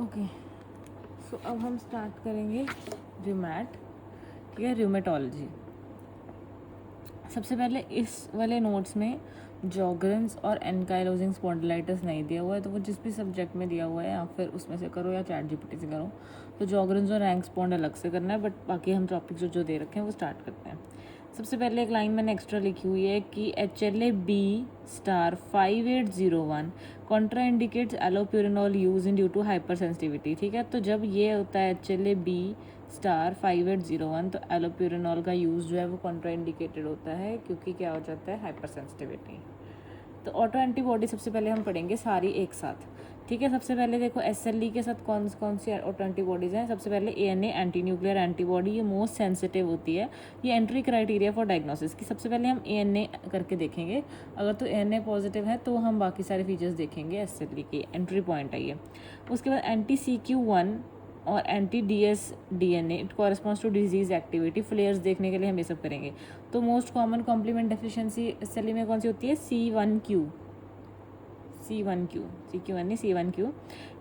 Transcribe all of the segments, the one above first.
Okay, सो अब हम start करेंगे रूमैट, ठीक है, रूमेटोलॉजी। सबसे पहले इस वाले नोट्स में जॉगरेंस और एनकाइलोजिंग स्पॉन्डिलाइटिस नहीं दिया हुआ है, तो वो जिस भी सब्जेक्ट में दिया हुआ है या फिर उसमें से करो या चैट जीपीटी से करो। तो जॉगरेंस और रैंक स्पॉन्ड अलग से करना है, बट बाकी हम टॉपिक्स जो दे रखे हैं वो स्टार्ट करते हैं। सबसे पहले एक लाइन मैंने एक्स्ट्रा लिखी हुई है कि HLA-B*5801 contra indicates allopurinol use in due to hyper sensitivity. ठीक है, तो जब ये होता है HLA-B*5801 तो एलोप्यूरिनॉल का यूज़ जो है वो कॉन्ट्रा इंडिकेटेड होता है, क्योंकि क्या हो जाता है, हाइपर सेंसिटिविटी। तो ऑटो एंटीबॉडी सबसे पहले हम पढ़ेंगे सारी एक साथ। ठीक है, सबसे पहले देखो SLE के साथ कौन सी ऑटो एंटीबॉडीज़ हैं। सबसे पहले ANA एंटी न्यूक्लियर एंटीबॉडी, ये मोस्ट सेंसिटिव होती है। ये एंट्री क्राइटेरिया फॉर डायग्नोसिस की सबसे पहले हम ANA करके देखेंगे। अगर तो ANA पॉजिटिव है तो हम बाकी सारे फीचर्स देखेंगे SLE की, एंट्री पॉइंट है ये। उसके बाद एंटी CQ1 और anti DS-DNA, it corresponds to disease activity. Flares देखने के लिए हम ये सब करेंगे। तो most common complement deficiency SLE में कौन सी होती है, C1Q C1Q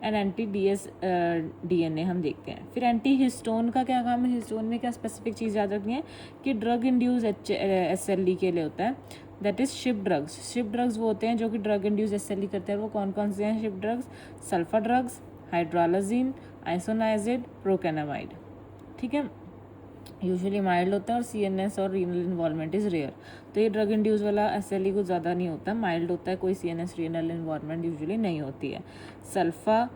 and anti DS-DNA हम देखते हैं। फिर एंटी हिस्टोन का क्या काम है, हिस्टोन में क्या स्पेसिफिक चीज़ याद रखनी है कि ड्रग इंड्यूस SLE के लिए होता है, that is ship drugs. Ship drugs वो होते हैं जो कि ड्रग इंड्यूस SLE करते हैं। वो कौन कौन से हैं शिप drugs, sulfa drugs, hydralazine, isoniazid, procainamide. ठीक है, यूजुअली माइल्ड होता है और CNS और रीनल इन्वॉल्वमेंट इज़ रेयर। तो ये ड्रग इंड्यूस वाला SLE कुछ ज़्यादा नहीं होता, माइल्ड होता है, कोई CNS रीनल इन्वॉल्वमेंट यूजुअली नहीं होती है। Sulfa,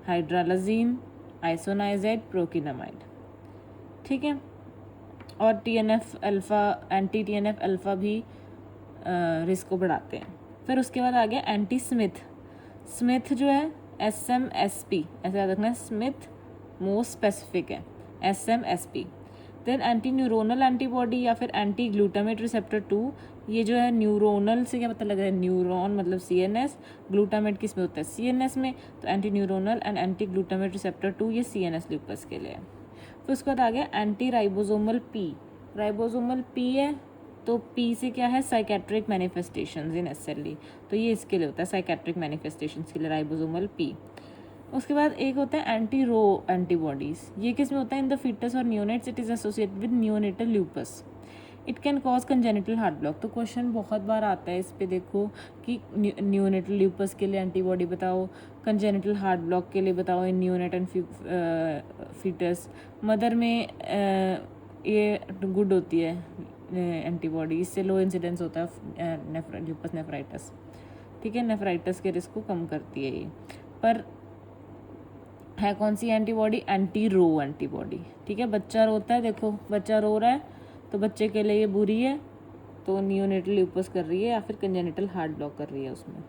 hydralazine, isoniazid, procainamide. ठीक है, और TNF alpha, anti TNF alpha भी रिस्क को बढ़ाते हैं। फिर उसके बाद आ गया एंटी स्मिथ जो है SMSP, ऐसा याद रखना है, स्मिथ मोस्ट स्पेसिफिक है, SMSP। Then anti neuronal antibody या फिर एंटी ग्लूटामेट रिसेप्टर 2, ये जो है न्यूरोनल से क्या पता लग रहा है, न्यूरॉन मतलब CNS, ग्लूटामेट किस में होता है, CNS में, तो anti neuronal and anti glutamate receptor 2 ये CNS ल्यूपस के लिए है। फिर उसके बाद आ गया anti ribosomal P। Ribosomal P है तो P से क्या है, साइकेट्रिक मैनिफेस्टेशंस इन SLE, तो ये इसके लिए होता है, साइकेट्रिक मैनिफेस्टेशंस के लिए राइबोसोमल P। उसके बाद एक होता है एंटी रो एंटीबॉडीज़, ये किस में होता है, इन द फीटस और neonates, it is associated with neonatal lupus, it can cause congenital heart block. तो क्वेश्चन बहुत बार आता है इस पे, देखो कि न्यूनेटल ल्यूपस के लिए एंटीबॉडी बताओ, कंजेनिटल हार्ट ब्लॉक के लिए बताओ इन न्यूनेट एंड फीटस। मदर में ये गुड होती है एंटीबॉडी, इससे लो इंसिडेंस होता है ल्यूपस नेफ्राइटिस। ठीक है, नेफ्राइटिस के रिस्क को कम करती है ये। पर है कौन सी एंटीबॉडी, एंटी रो एंटीबॉडी। ठीक है, बच्चा रोता है, देखो बच्चा रो रहा है तो बच्चे के लिए ये बुरी है, तो नियोनेटल ल्यूपस कर रही है या फिर कंजेनिटल हार्ट ब्लॉक कर रही है उसमें।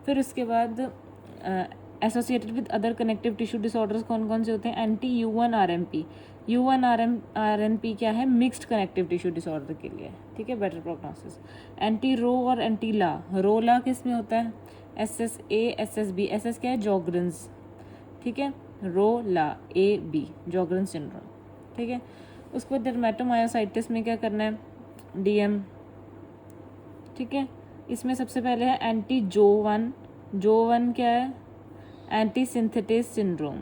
फिर उसके बाद associated with other connective tissue disorders कौन कौन से होते हैं, एंटी U1RMP। U1RMP क्या है, मिक्स्ड कनेक्टिव टिश्यू डिसऑर्डर के लिए। ठीक है, बेटर प्रोग्नोसिस। एंटी रो और एंटी ला, रोला किस में होता है, SSA SSB, SS क्या है, जॉगरेंस। ठीक है, रोला AB, जॉगरेंस सिंड्रोम। ठीक है, उसके बाद डर्मेटोमायोसाइटिस में क्या करना है, DM। ठीक है, इसमें सबसे पहले है एंटी जो1 क्या है, anti synthetase syndrome.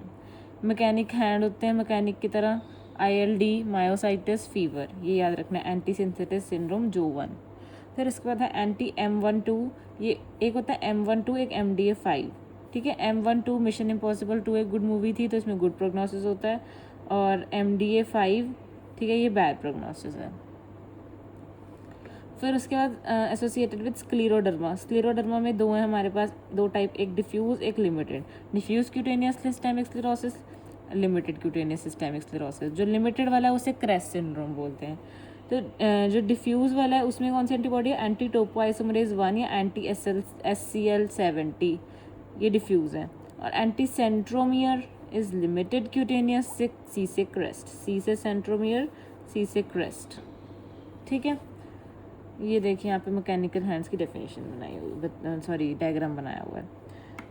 Mechanic hand होते हैं मैकेनिक की तरह, ILD मायोसाइटिस फीवर, ये याद रखना है, एंटी सिंथेटिस सिंड्रोम जो1। फिर इसके बाद है एंटी M12, ये एक होता है M12, एक MDA5। ठीक है, M12 मिशन इम्पॉसिबल 2 एक गुड मूवी थी, तो इसमें गुड प्रोग्नोसिस होता है, और MDA5 ठीक है ये बैड प्रोग्नोसिस है। फिर उसके बाद एसोसिएटेड विद स्क्लेरोडर्मा। स्क्लेरोडर्मा में दो हैं हमारे पास, दो टाइप, एक डिफ्यूज एक limited. Diffuse cutaneous systemic sclerosis, limited cutaneous systemic sclerosis. जो लिमिटेड वाला है उसे क्रेस्ट सिंड्रोम बोलते हैं। तो जो डिफ्यूज वाला है उसमें कौन सी एंटीबॉडी है, एंटी टोपोआइसोमरेज 1 या एंटी SCL70, ये डिफ्यूज है। और anti centromere is limited cutaneous C से क्रेस्ट, C से सेंट्रोमियर, C से क्रेस्ट। ठीक है, ये देखिए यहाँ पे मैकेनिकल हैंड्स की डेफिनेशन बनाई हुई, सॉरी डायग्राम बनाया हुआ है।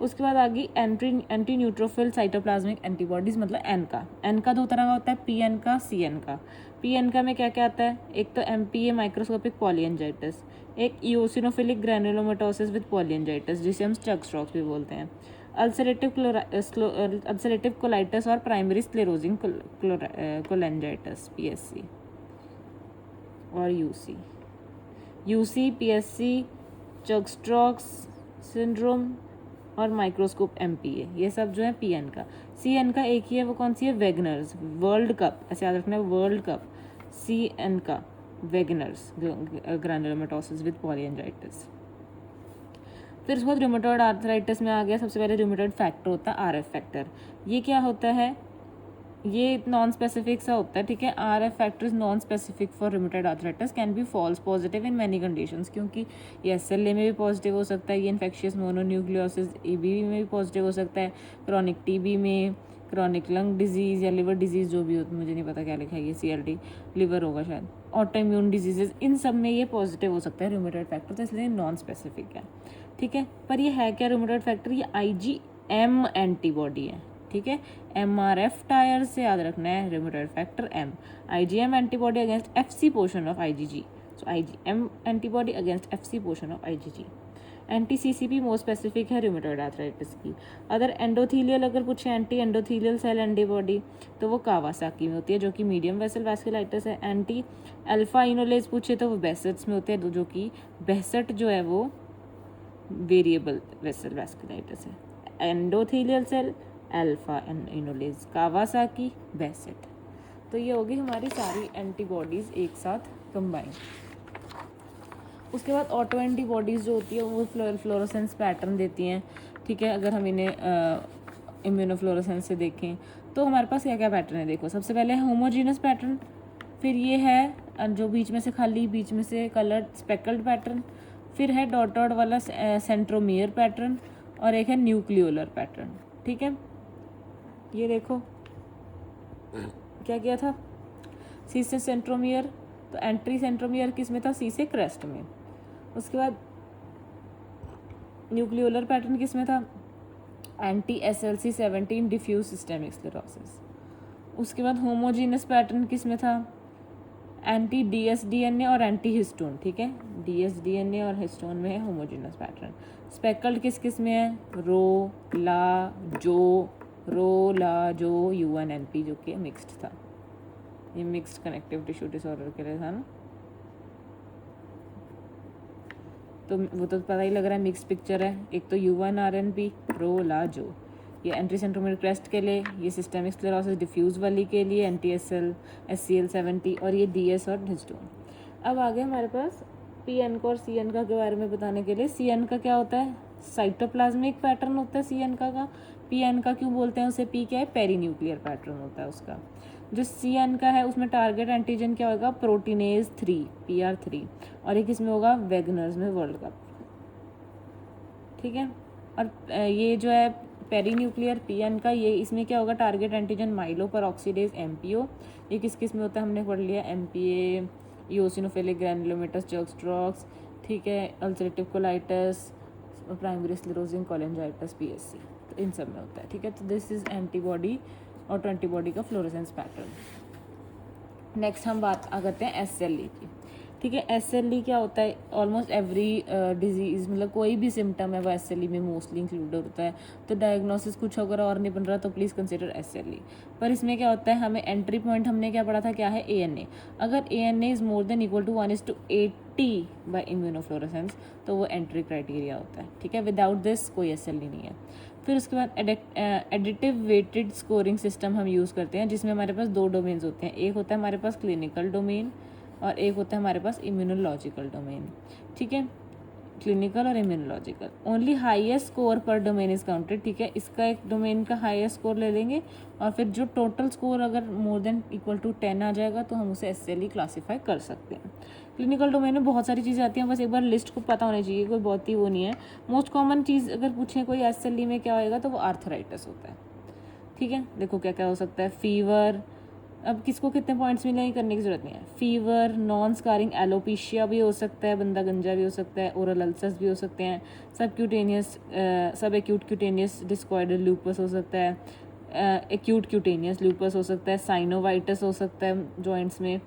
उसके बाद आ गई एंटी न्यूट्रोफिल साइटोप्लाज्मिक एंटीबॉडीज, मतलब एन का दो तरह का होता है, PN का, CN का। PN का में क्या क्या आता है, एक तो MPA माइक्रोस्कोपिक पॉलीएंजाइटिस, एक इओसिनोफिलिक ग्रैनुलोमेटोसिस विद पॉलीएंजाइटिस जिसे हम स्टग स्ट्रोक्स भी बोलते हैं। अल्सरेटिव कोलाइटिस और प्राइमरी स्क्लेरोजिंग कोलेंजाइटिस PSC और यूसी PSC, चर्क-स्ट्रोक्स सिंड्रोम और माइक्रोस्कोप MPA, ये सब जो है PN का। CN का एक ही है, वो कौन सी है? वेगनर्स, वर्ल्ड कप, ऐसे याद रखना है, वर्ल्ड कप। CN का वेगनर्स, ग्रैनुलोमेटोसिस विद पॉलीएंजाइटिस। फिर उसके बाद रूमेटॉइड आर्थराइटिस में आ गया, सबसे पहले रूमेटॉइड फैक्टर होता है RF फैक्टर। ये क्या होता है? ये नॉन स्पेसिफिक सा होता है, ठीक है। RF factor is non specific for rheumatoid arthritis, can be false positive in many conditions, क्योंकि ये SLA में भी पॉजिटिव हो सकता है, ये इन्फेक्शियस मोनोन्यूक्लियोसिस EBV में भी पॉजिटिव हो सकता है, क्रॉनिक TB में, क्रॉनिक लंग डिजीज़ या लिवर डिजीज़ जो भी हो, मुझे नहीं पता क्या लिखा है, ये CLD लिवर होगा शायद, ऑटो इम्यून डिजीजेज, इन सब में ये पॉजिटिव हो सकता है रूमेटॉइड फैक्टर, तो इसलिए नॉन स्पेसिफिक है, ठीक है। पर ये है क्या रूमेटॉइड फैक्टर? ये IgM एंटीबॉडी है, ठीक है। MRF टायर से याद रखना है, rheumatoid factor M, IgM antibody against FC portion of IgG, so IgM antibody against FC portion of IgG। एंटी-CCP मोस्ट स्पेसिफिक है रूमेटॉइड आर्थराइटिस की। अदर एंडोथीलियल अगर पूछे एंटी एंडोथीलियल सेल एंटीबॉडी, तो वो कावासाकी में होती है, जो कि मीडियम वेसल वैस्कुलाइटिस है। एंटी अल्फा इनोलेज पूछे तो वो बेसेट्स में होते हैं, जो कि बेसेट जो है वो वेरिएबल वेसल वैस्कुलाइटिस है। Endothelial cell, alpha enolase, Kawasaki, Behcet. तो ये होगी हमारी सारी एंटीबॉडीज़ एक साथ कंबाइन। उसके बाद ऑटो एंटीबॉडीज़ जो होती है वो फ्लोरोसेंस पैटर्न देती हैं, ठीक है। अगर हम इन्हें इम्यूनोफ्लोरोसेंस से देखें तो हमारे पास क्या क्या पैटर्न है, देखो। सबसे पहले है होमोजीनस पैटर्न, फिर ये है जो बीच में से खाली, बीच में से कलर्ड स्पेकल्ड पैटर्न, फिर है डॉट डॉट वाला सेंट्रोमियर पैटर्न, और एक है न्यूक्लियोलर पैटर्न, ठीक है। ये देखो क्या किया था, सी से सेंट्रोमियर, तो एंट्री सेंट्रोमियर किस में था? सी से क्रेस्ट में। उसके बाद न्यूक्लियोलर पैटर्न किस में था? Anti SLC17 diffuse systemic sclerosis. उसके बाद होमोजीनस पैटर्न किस में था? एंटी DSDNA और एंटी हिस्टोन, ठीक है। DSDNA और हिस्टोन में है होमोजीनस पैटर्न। स्पेकल्ड किस किस में है? रो ला जो UNNP, जो कि मिक्स्ड था, ये मिक्स्ड कनेक्टिव टिश्यू डिसऑर्डर के लिए था ना, तो वो तो पता ही लग रहा है मिक्स पिक्चर है। एक तो UNRNP, रो ला जो, ये एंट्री सेंट्रोमियर क्रेस्ट के लिए, ये सिस्टेमिक स्क्लेरोसिस डिफ्यूज वाली के लिए एंटी SCL70, और ये DS और हिस्टोन। अब आगे हमारे पास PN का और CN का के बारे में बताने के लिए। CN का क्या होता है? साइटोप्लाज्मिक पैटर्न होता है CN का। PN का क्यों बोलते हैं उसे? P क्या है? पेरीन्यूक्लियर पैटर्न होता है उसका। जो CN का है उसमें टारगेट एंटीजन क्या होगा? प्रोटीनेज 3 PR3, और एक इसमें होगा वेगनर्स में वर्ल्ड कप, ठीक है। और ये जो है पेरीन्यूक्लियर PN का, ये इसमें क्या होगा? Target antigen माइलोपेरोक्सीडेज MPO। ये किस किस में होता है हमने पढ़ लिया, MPA, इओसिनोफिलिक ग्रैनुलोमेटस चर्क-स्ट्रोक्स, ठीक है, ulcerative colitis, primary sclerosing cholangitis PSC, तो इन सब में होता है, ठीक है। तो this is antibody, auto antibody का फ्लोरेसेंस पैटर्न। नेक्स्ट हम बात करते हैं SLE की, ठीक है। SLE क्या होता है? ऑलमोस्ट एवरी डिजीज़, मतलब कोई भी सिम्टम है वो SLE में मोस्टली इंक्लूड होता है। तो डायग्नोसिस कुछ अगर और नहीं बन रहा तो प्लीज़ कंसिडर SLE। पर इसमें क्या होता है, हमें एंट्री पॉइंट हमने क्या पढ़ा था, क्या है? ANA। अगर ANA is more than equal to 1:80 by immunofluorescence, तो वो एंट्री क्राइटेरिया होता है, ठीक है। विदाउट दिस कोई SLE नहीं है। फिर उसके बाद एडिटिव वेटेड स्कोरिंग सिस्टम हम यूज़ करते हैं, जिसमें हमारे पास 2 डोमेन्स होते हैं। एक होता है हमारे पास क्लिनिकल डोमेन, और एक होता है हमारे पास इम्यूनोलॉजिकल डोमेन, ठीक है। क्लिनिकल और इम्यूनोलॉजिकल, ओनली हाईएस्ट स्कोर पर डोमेन इज काउंटेड, ठीक है। इसका एक डोमेन का हाईएस्ट स्कोर ले लेंगे, और फिर जो टोटल स्कोर अगर मोर देन इक्वल टू 10 आ जाएगा तो हम उसे SLE क्लासीफाई कर सकते हैं। क्लिनिकल डोमेन में बहुत सारी चीज़ें आती हैं, बस एक बार लिस्ट को पता होनी चाहिए, कोई बहुत ही वो नहीं है। मोस्ट कॉमन चीज़ अगर पूछें कोई SLE में क्या होएगा, तो वो आर्थराइटिस होता है, ठीक है। देखो क्या क्या हो सकता है, फीवर, अब किसको कितने पॉइंट्स मिले करने की जरूरत नहीं है। फीवर, नॉन स्कारिंग एलोपेशिया भी हो सकता है, बंदा गंजा भी हो सकता है, ओरल अल्सर्स भी हो सकते हैं, सब एक्यूट क्यूटेनियस डिस्कॉइडल लूपस हो सकता है, एक्यूट क्यूटेनियस लूपस हो सकता है, साइनोवाइटिस हो सकता है जॉइंट्स में।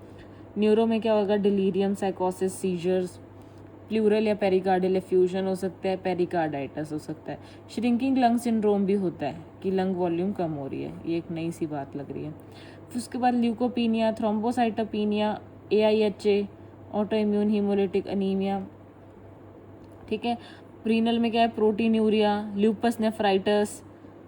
न्यूरो में क्या होगा? डिलीरियम, साइकोसिस, सीजर्स, प्लूरल या पेरिकार्डियल एफ्यूजन हो सकता है, पेरिकार्डाइटिस हो सकता है। श्रिंकिंग लंग सिंड्रोम भी होता है कि लंग वॉल्यूम कम हो रही है, ये एक नई सी बात लग रही है। फिर उसके बाद leucopenia, thrombocytopenia, AIHA, auto immune haemolytic anaemia, ठीक है। रीनल में क्या है, proteinuria, lupus nephritis.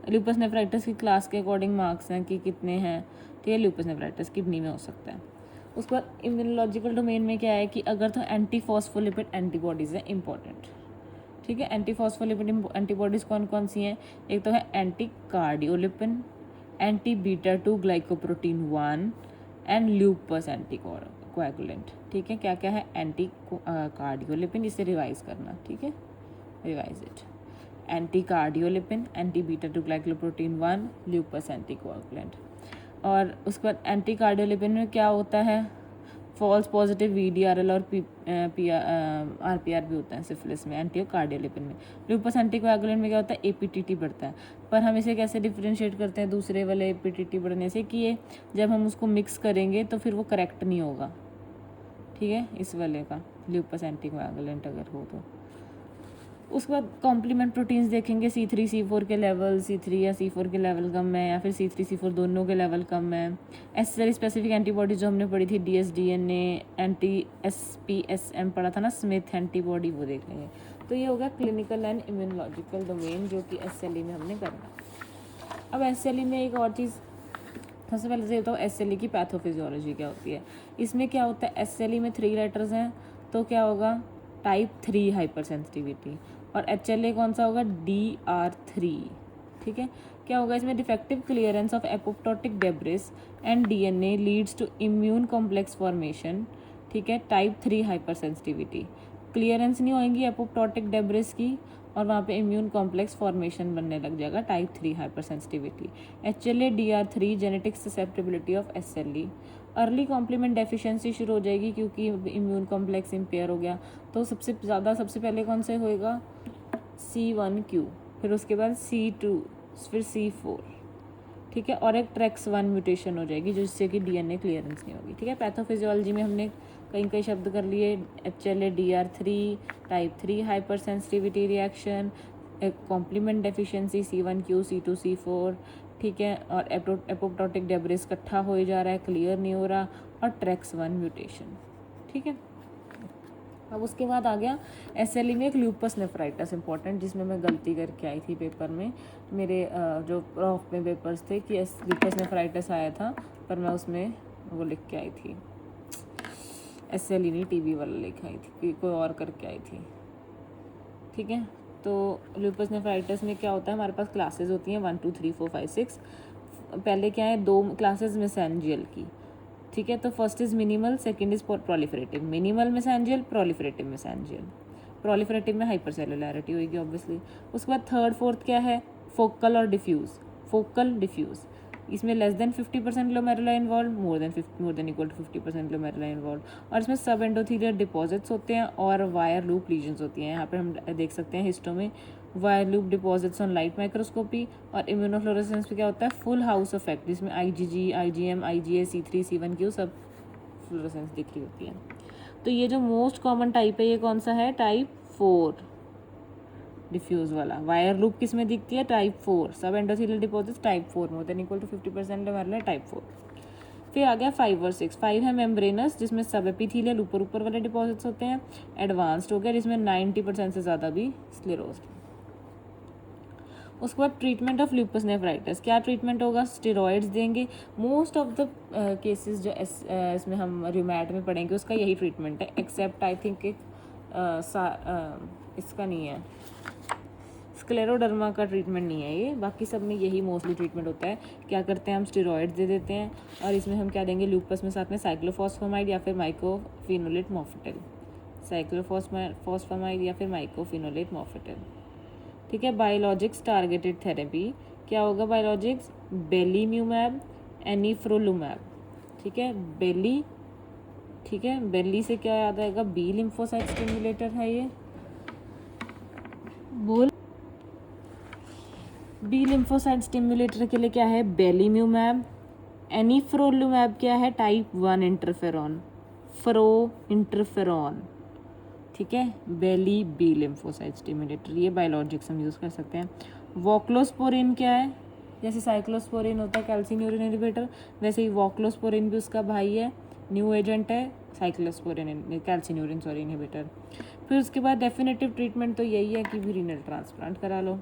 Lupus nephritis की क्लास के अकॉर्डिंग मार्क्स हैं कि कितने हैं, ठीक है। ल्यूपस नेफ्राइटिस किडनी में हो सकता है। उसके बाद इम्यूनोलॉजिकल डोमेन में क्या है कि अगर तो एंटी फॉस्फोलिपिड एंटीबॉडीज़ हैं इंपॉर्टेंट, ठीक है। एंटी फॉस्फोलिपिड एंटीबॉडीज़ कौन कौन सी हैं, एक तो है anti cardiolipin, anti beta 2 glycoprotein 1 and lupus anti coagulant, ठीक है। क्या क्या है, एंटी कार्डियोलिपिन, इसे रिवाइज करना, ठीक है, revise it. Anti cardiolipin, anti beta 2 glycoprotein 1, lupus anti coagulant. और उसके बाद एंटी कार्डियोलिपिन में क्या होता है, फॉल्स पॉजिटिव VDRL और RPR भी होता है सिफिलिस में, एंटी कार्डियोलिपिन में। ल्यूपस एंटी कोएगुलेंट में क्या होता है, APTT बढ़ता है। पर हम इसे कैसे डिफ्रेंशिएट करते हैं दूसरे वाले APTT बढ़ने से, कि ये जब हम उसको मिक्स करेंगे तो फिर वो करेक्ट नहीं होगा, ठीक है, इस वाले का ल्यूपस एंटी कोएगुलेंट अगर हो तो। उसके बाद कॉम्प्लीमेंट प्रोटीन्स देखेंगे, C3 C4 के लेवल, C3 या C4 के लेवल कम है या फिर C3 C4 दोनों के लेवल कम है। एसरी स्पेसिफिक एंटीबॉडी जो हमने पढ़ी थी, DSDNA, एंटी SPSM पढ़ा था ना, स्मिथ एंटीबॉडी, वो देख लेंगे। तो ये होगा क्लिनिकल एंड इम्यूनोलॉजिकल डोमेन जो कि SLE में हमने करना। अब SLE में एक और चीज़ सबसे पहले से बताओ, SLE की पैथोफिजियोलॉजी क्या होती है। इसमें क्या होता है, SLE में 3 लेटर्स हैं, तो क्या होगा, टाइप 3 हाइपर सेंसिटिविटी। और HLA कौन सा होगा, DR3, ठीक है। क्या होगा इसमें, defective clearance of apoptotic debris and DNA leads to immune complex formation, ठीक है, टाइप 3 हाइपर सेंसिटिविटी। क्लियरेंस नहीं होएगी एपोप्टोटिक डेब्रिस की और वहाँ पे इम्यून कॉम्प्लेक्स फॉर्मेशन बनने लग जाएगा, type 3 hyper sensitivity. HLA DR3 genetic susceptibility of SLE। Early complement deficiency शुरू हो जाएगी क्योंकि इम्यून कॉम्प्लेक्स इम्पेयर हो गया, तो सबसे पहले कौन से होएगा, C1Q, फिर उसके बाद C2, फिर C4, ठीक है। और एक TREX1 म्यूटेशन हो जाएगी जिससे कि DNA क्लियरेंस नहीं होगी, ठीक है। पैथोफिजियोलॉजी में हमने कई शब्द कर लिए, HLA DR3, type 3 hyper sensitivity reaction, एक complement deficiency C1Q, C2, C4, ठीक है। और एपोप्टोटिक डेब्रिस इकट्ठा हो जा रहा है, क्लियर नहीं हो रहा, और TREX1 म्यूटेशन, ठीक है। अब उसके बाद आ गया SLE में एक ल्यूपस नेफ्राइटिस इंपॉर्टेंट, जिसमें मैं गलती करके आई थी पेपर में, मेरे जो प्रॉफ में पेपर्स थे कि ल्यूपस नेफ्राइटिस आया था, पर मैं उसमें वो लिख के आई थी, SLE नहीं TB वाला लिख आई थी, कोई और करके आई थी, ठीक है। तो ल्यूपस नेफ्राइटिस में क्या होता है, हमारे पास क्लासेस होती हैं 1 2 3 4 5 6। पहले क्या है, 2 क्लासेस मेसेंजियल की, ठीक है। तो first is minimal, second is proliferative. Minimal mesangial, proliferative mesangial. Proliferative में हाइपरसेलुलैरिटी होगी ऑब्वियसली। उसके बाद थर्ड फोर्थ क्या है, फोकल और डिफ्यूज। फोकल डिफ्यूज, इसमें less than 50% glomeruli involve, more than equal to 50% glomeruli involve. और इसमें सब एंडोथीलियल डिपॉजिट्स होते हैं और वायर लूप लीजन्स होती हैं। यहाँ पे हम देख सकते हैं हिस्टो में wire loop deposits on light microscopy. और इम्यूनोफ्लोरेसेंस पे क्या होता है, फुल हाउस इफेक्ट, जिसमें IgG, IgM, IgA, C3, C1Q सब फ्लोरेसेंस दिख रही होती है। तो ये जो मोस्ट कॉमन टाइप है, ये कौन सा है, टाइप 4 डिफ्यूज वाला। वायर लूप किस में दिखती है, type 4। Subendothelial deposits type 4, more than equal to 50% हमारे टाइप 4। फिर आ गया 5 और 6। 5 है मेम्ब्रेनस, जिसमें सब एपिथेलियल ऊपर वाले डिपॉजिट्स होते हैं। एडवांस्ड हो गया, जिसमें 90% से ज़्यादा भी स्क्लेरोज्ड। उसके बाद ट्रीटमेंट ऑफ ल्यूपस नेफ्राइटिस, क्या ट्रीटमेंट होगा, स्टेरॉइड्स देंगे। मोस्ट ऑफ द केसेस जो इसमें हम रिमैट में पढ़ेंगे उसका यही ट्रीटमेंट है, एक्सेप्ट आई थिंक इसका नहीं है, स्क्लेरोडर्मा का ट्रीटमेंट नहीं है ये, बाकी सब में यही मोस्टली ट्रीटमेंट होता है। क्या करते हैं हम, स्टेरॉइड्स दे देते हैं, और इसमें हम क्या देंगे, ल्यूपस में साथ में साइक्लोफॉस्फामाइड या फिर माइकोफिनोलेट मॉर्फेटिल। साइक्लोफॉस्फामाइड या फिर माइकोफिनोलेट मॉर्फेटिल, ठीक है। बायोलॉजिक्स टारगेटेड थेरेपी क्या होगा, बायोलॉजिक्स बेलीम्यूमैब, एनीफ्रोलुमैब, ठीक है। बेली, ठीक है, बेली से क्या याद आएगा, बी लिम्फोसाइट स्टिमुलेटर है ये, बोल। बी लिम्फोसाइट स्टिमुलेटर के लिए क्या है, बेलीम्यूमैब। एनीफ्रोलुमैब क्या है, टाइप 1 इंटरफेरॉन, फ्रो इंटरफेरॉन, ठीक है, बेली बी लिम्फोसाइट स्टिमुलेटर, ये बायोलॉजिक्स हम यूज़ कर सकते हैं। वोक्लोस्पोरिन क्या है, जैसे साइक्लोस्पोरिन होता है कैल्सिन्यूरिन इनहिबिटर, वैसे ही वोक्लोस्पोरिन भी उसका भाई है, न्यू एजेंट है साइक्लोस्पोरिन कैल्सिन्यूरिन इनहिबिटर। फिर उसके बाद डेफिनेटिव ट्रीटमेंट तो यही है कि भी रीनल ट्रांसप्लांट करा लो।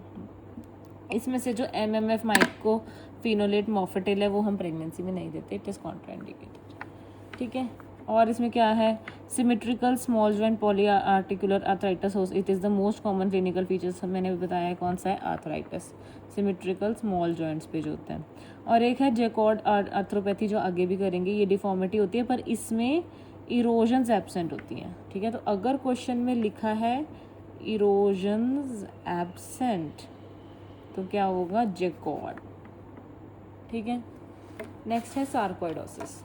इसमें से जो MMF माइकोफिनोलेट मॉफेटिल है वो हम प्रेगनेंसी में नहीं देते, इट इज़ कॉन्ट्राइंडिकेटेड, ठीक है। और इसमें क्या है, symmetrical small joint poly articular arthritis, it is the most common clinical features, मैंने भी बताया है कौन सा है, आर्थराइटिस, सिमेट्रिकल स्मॉल जॉइंट्स पे जो होता है। और एक है जैकॉर्ड आर्थ्रोपैथी, जो आगे भी करेंगे, ये डिफॉर्मिटी होती है पर इसमें इरोजन्स एब्सेंट होती हैं, ठीक है। तो अगर क्वेश्चन में लिखा है इरोजन्स एब्सेंट तो क्या होगा, जैकॉर्ड, ठीक है। नेक्स्ट है सार्कोइडोसिस।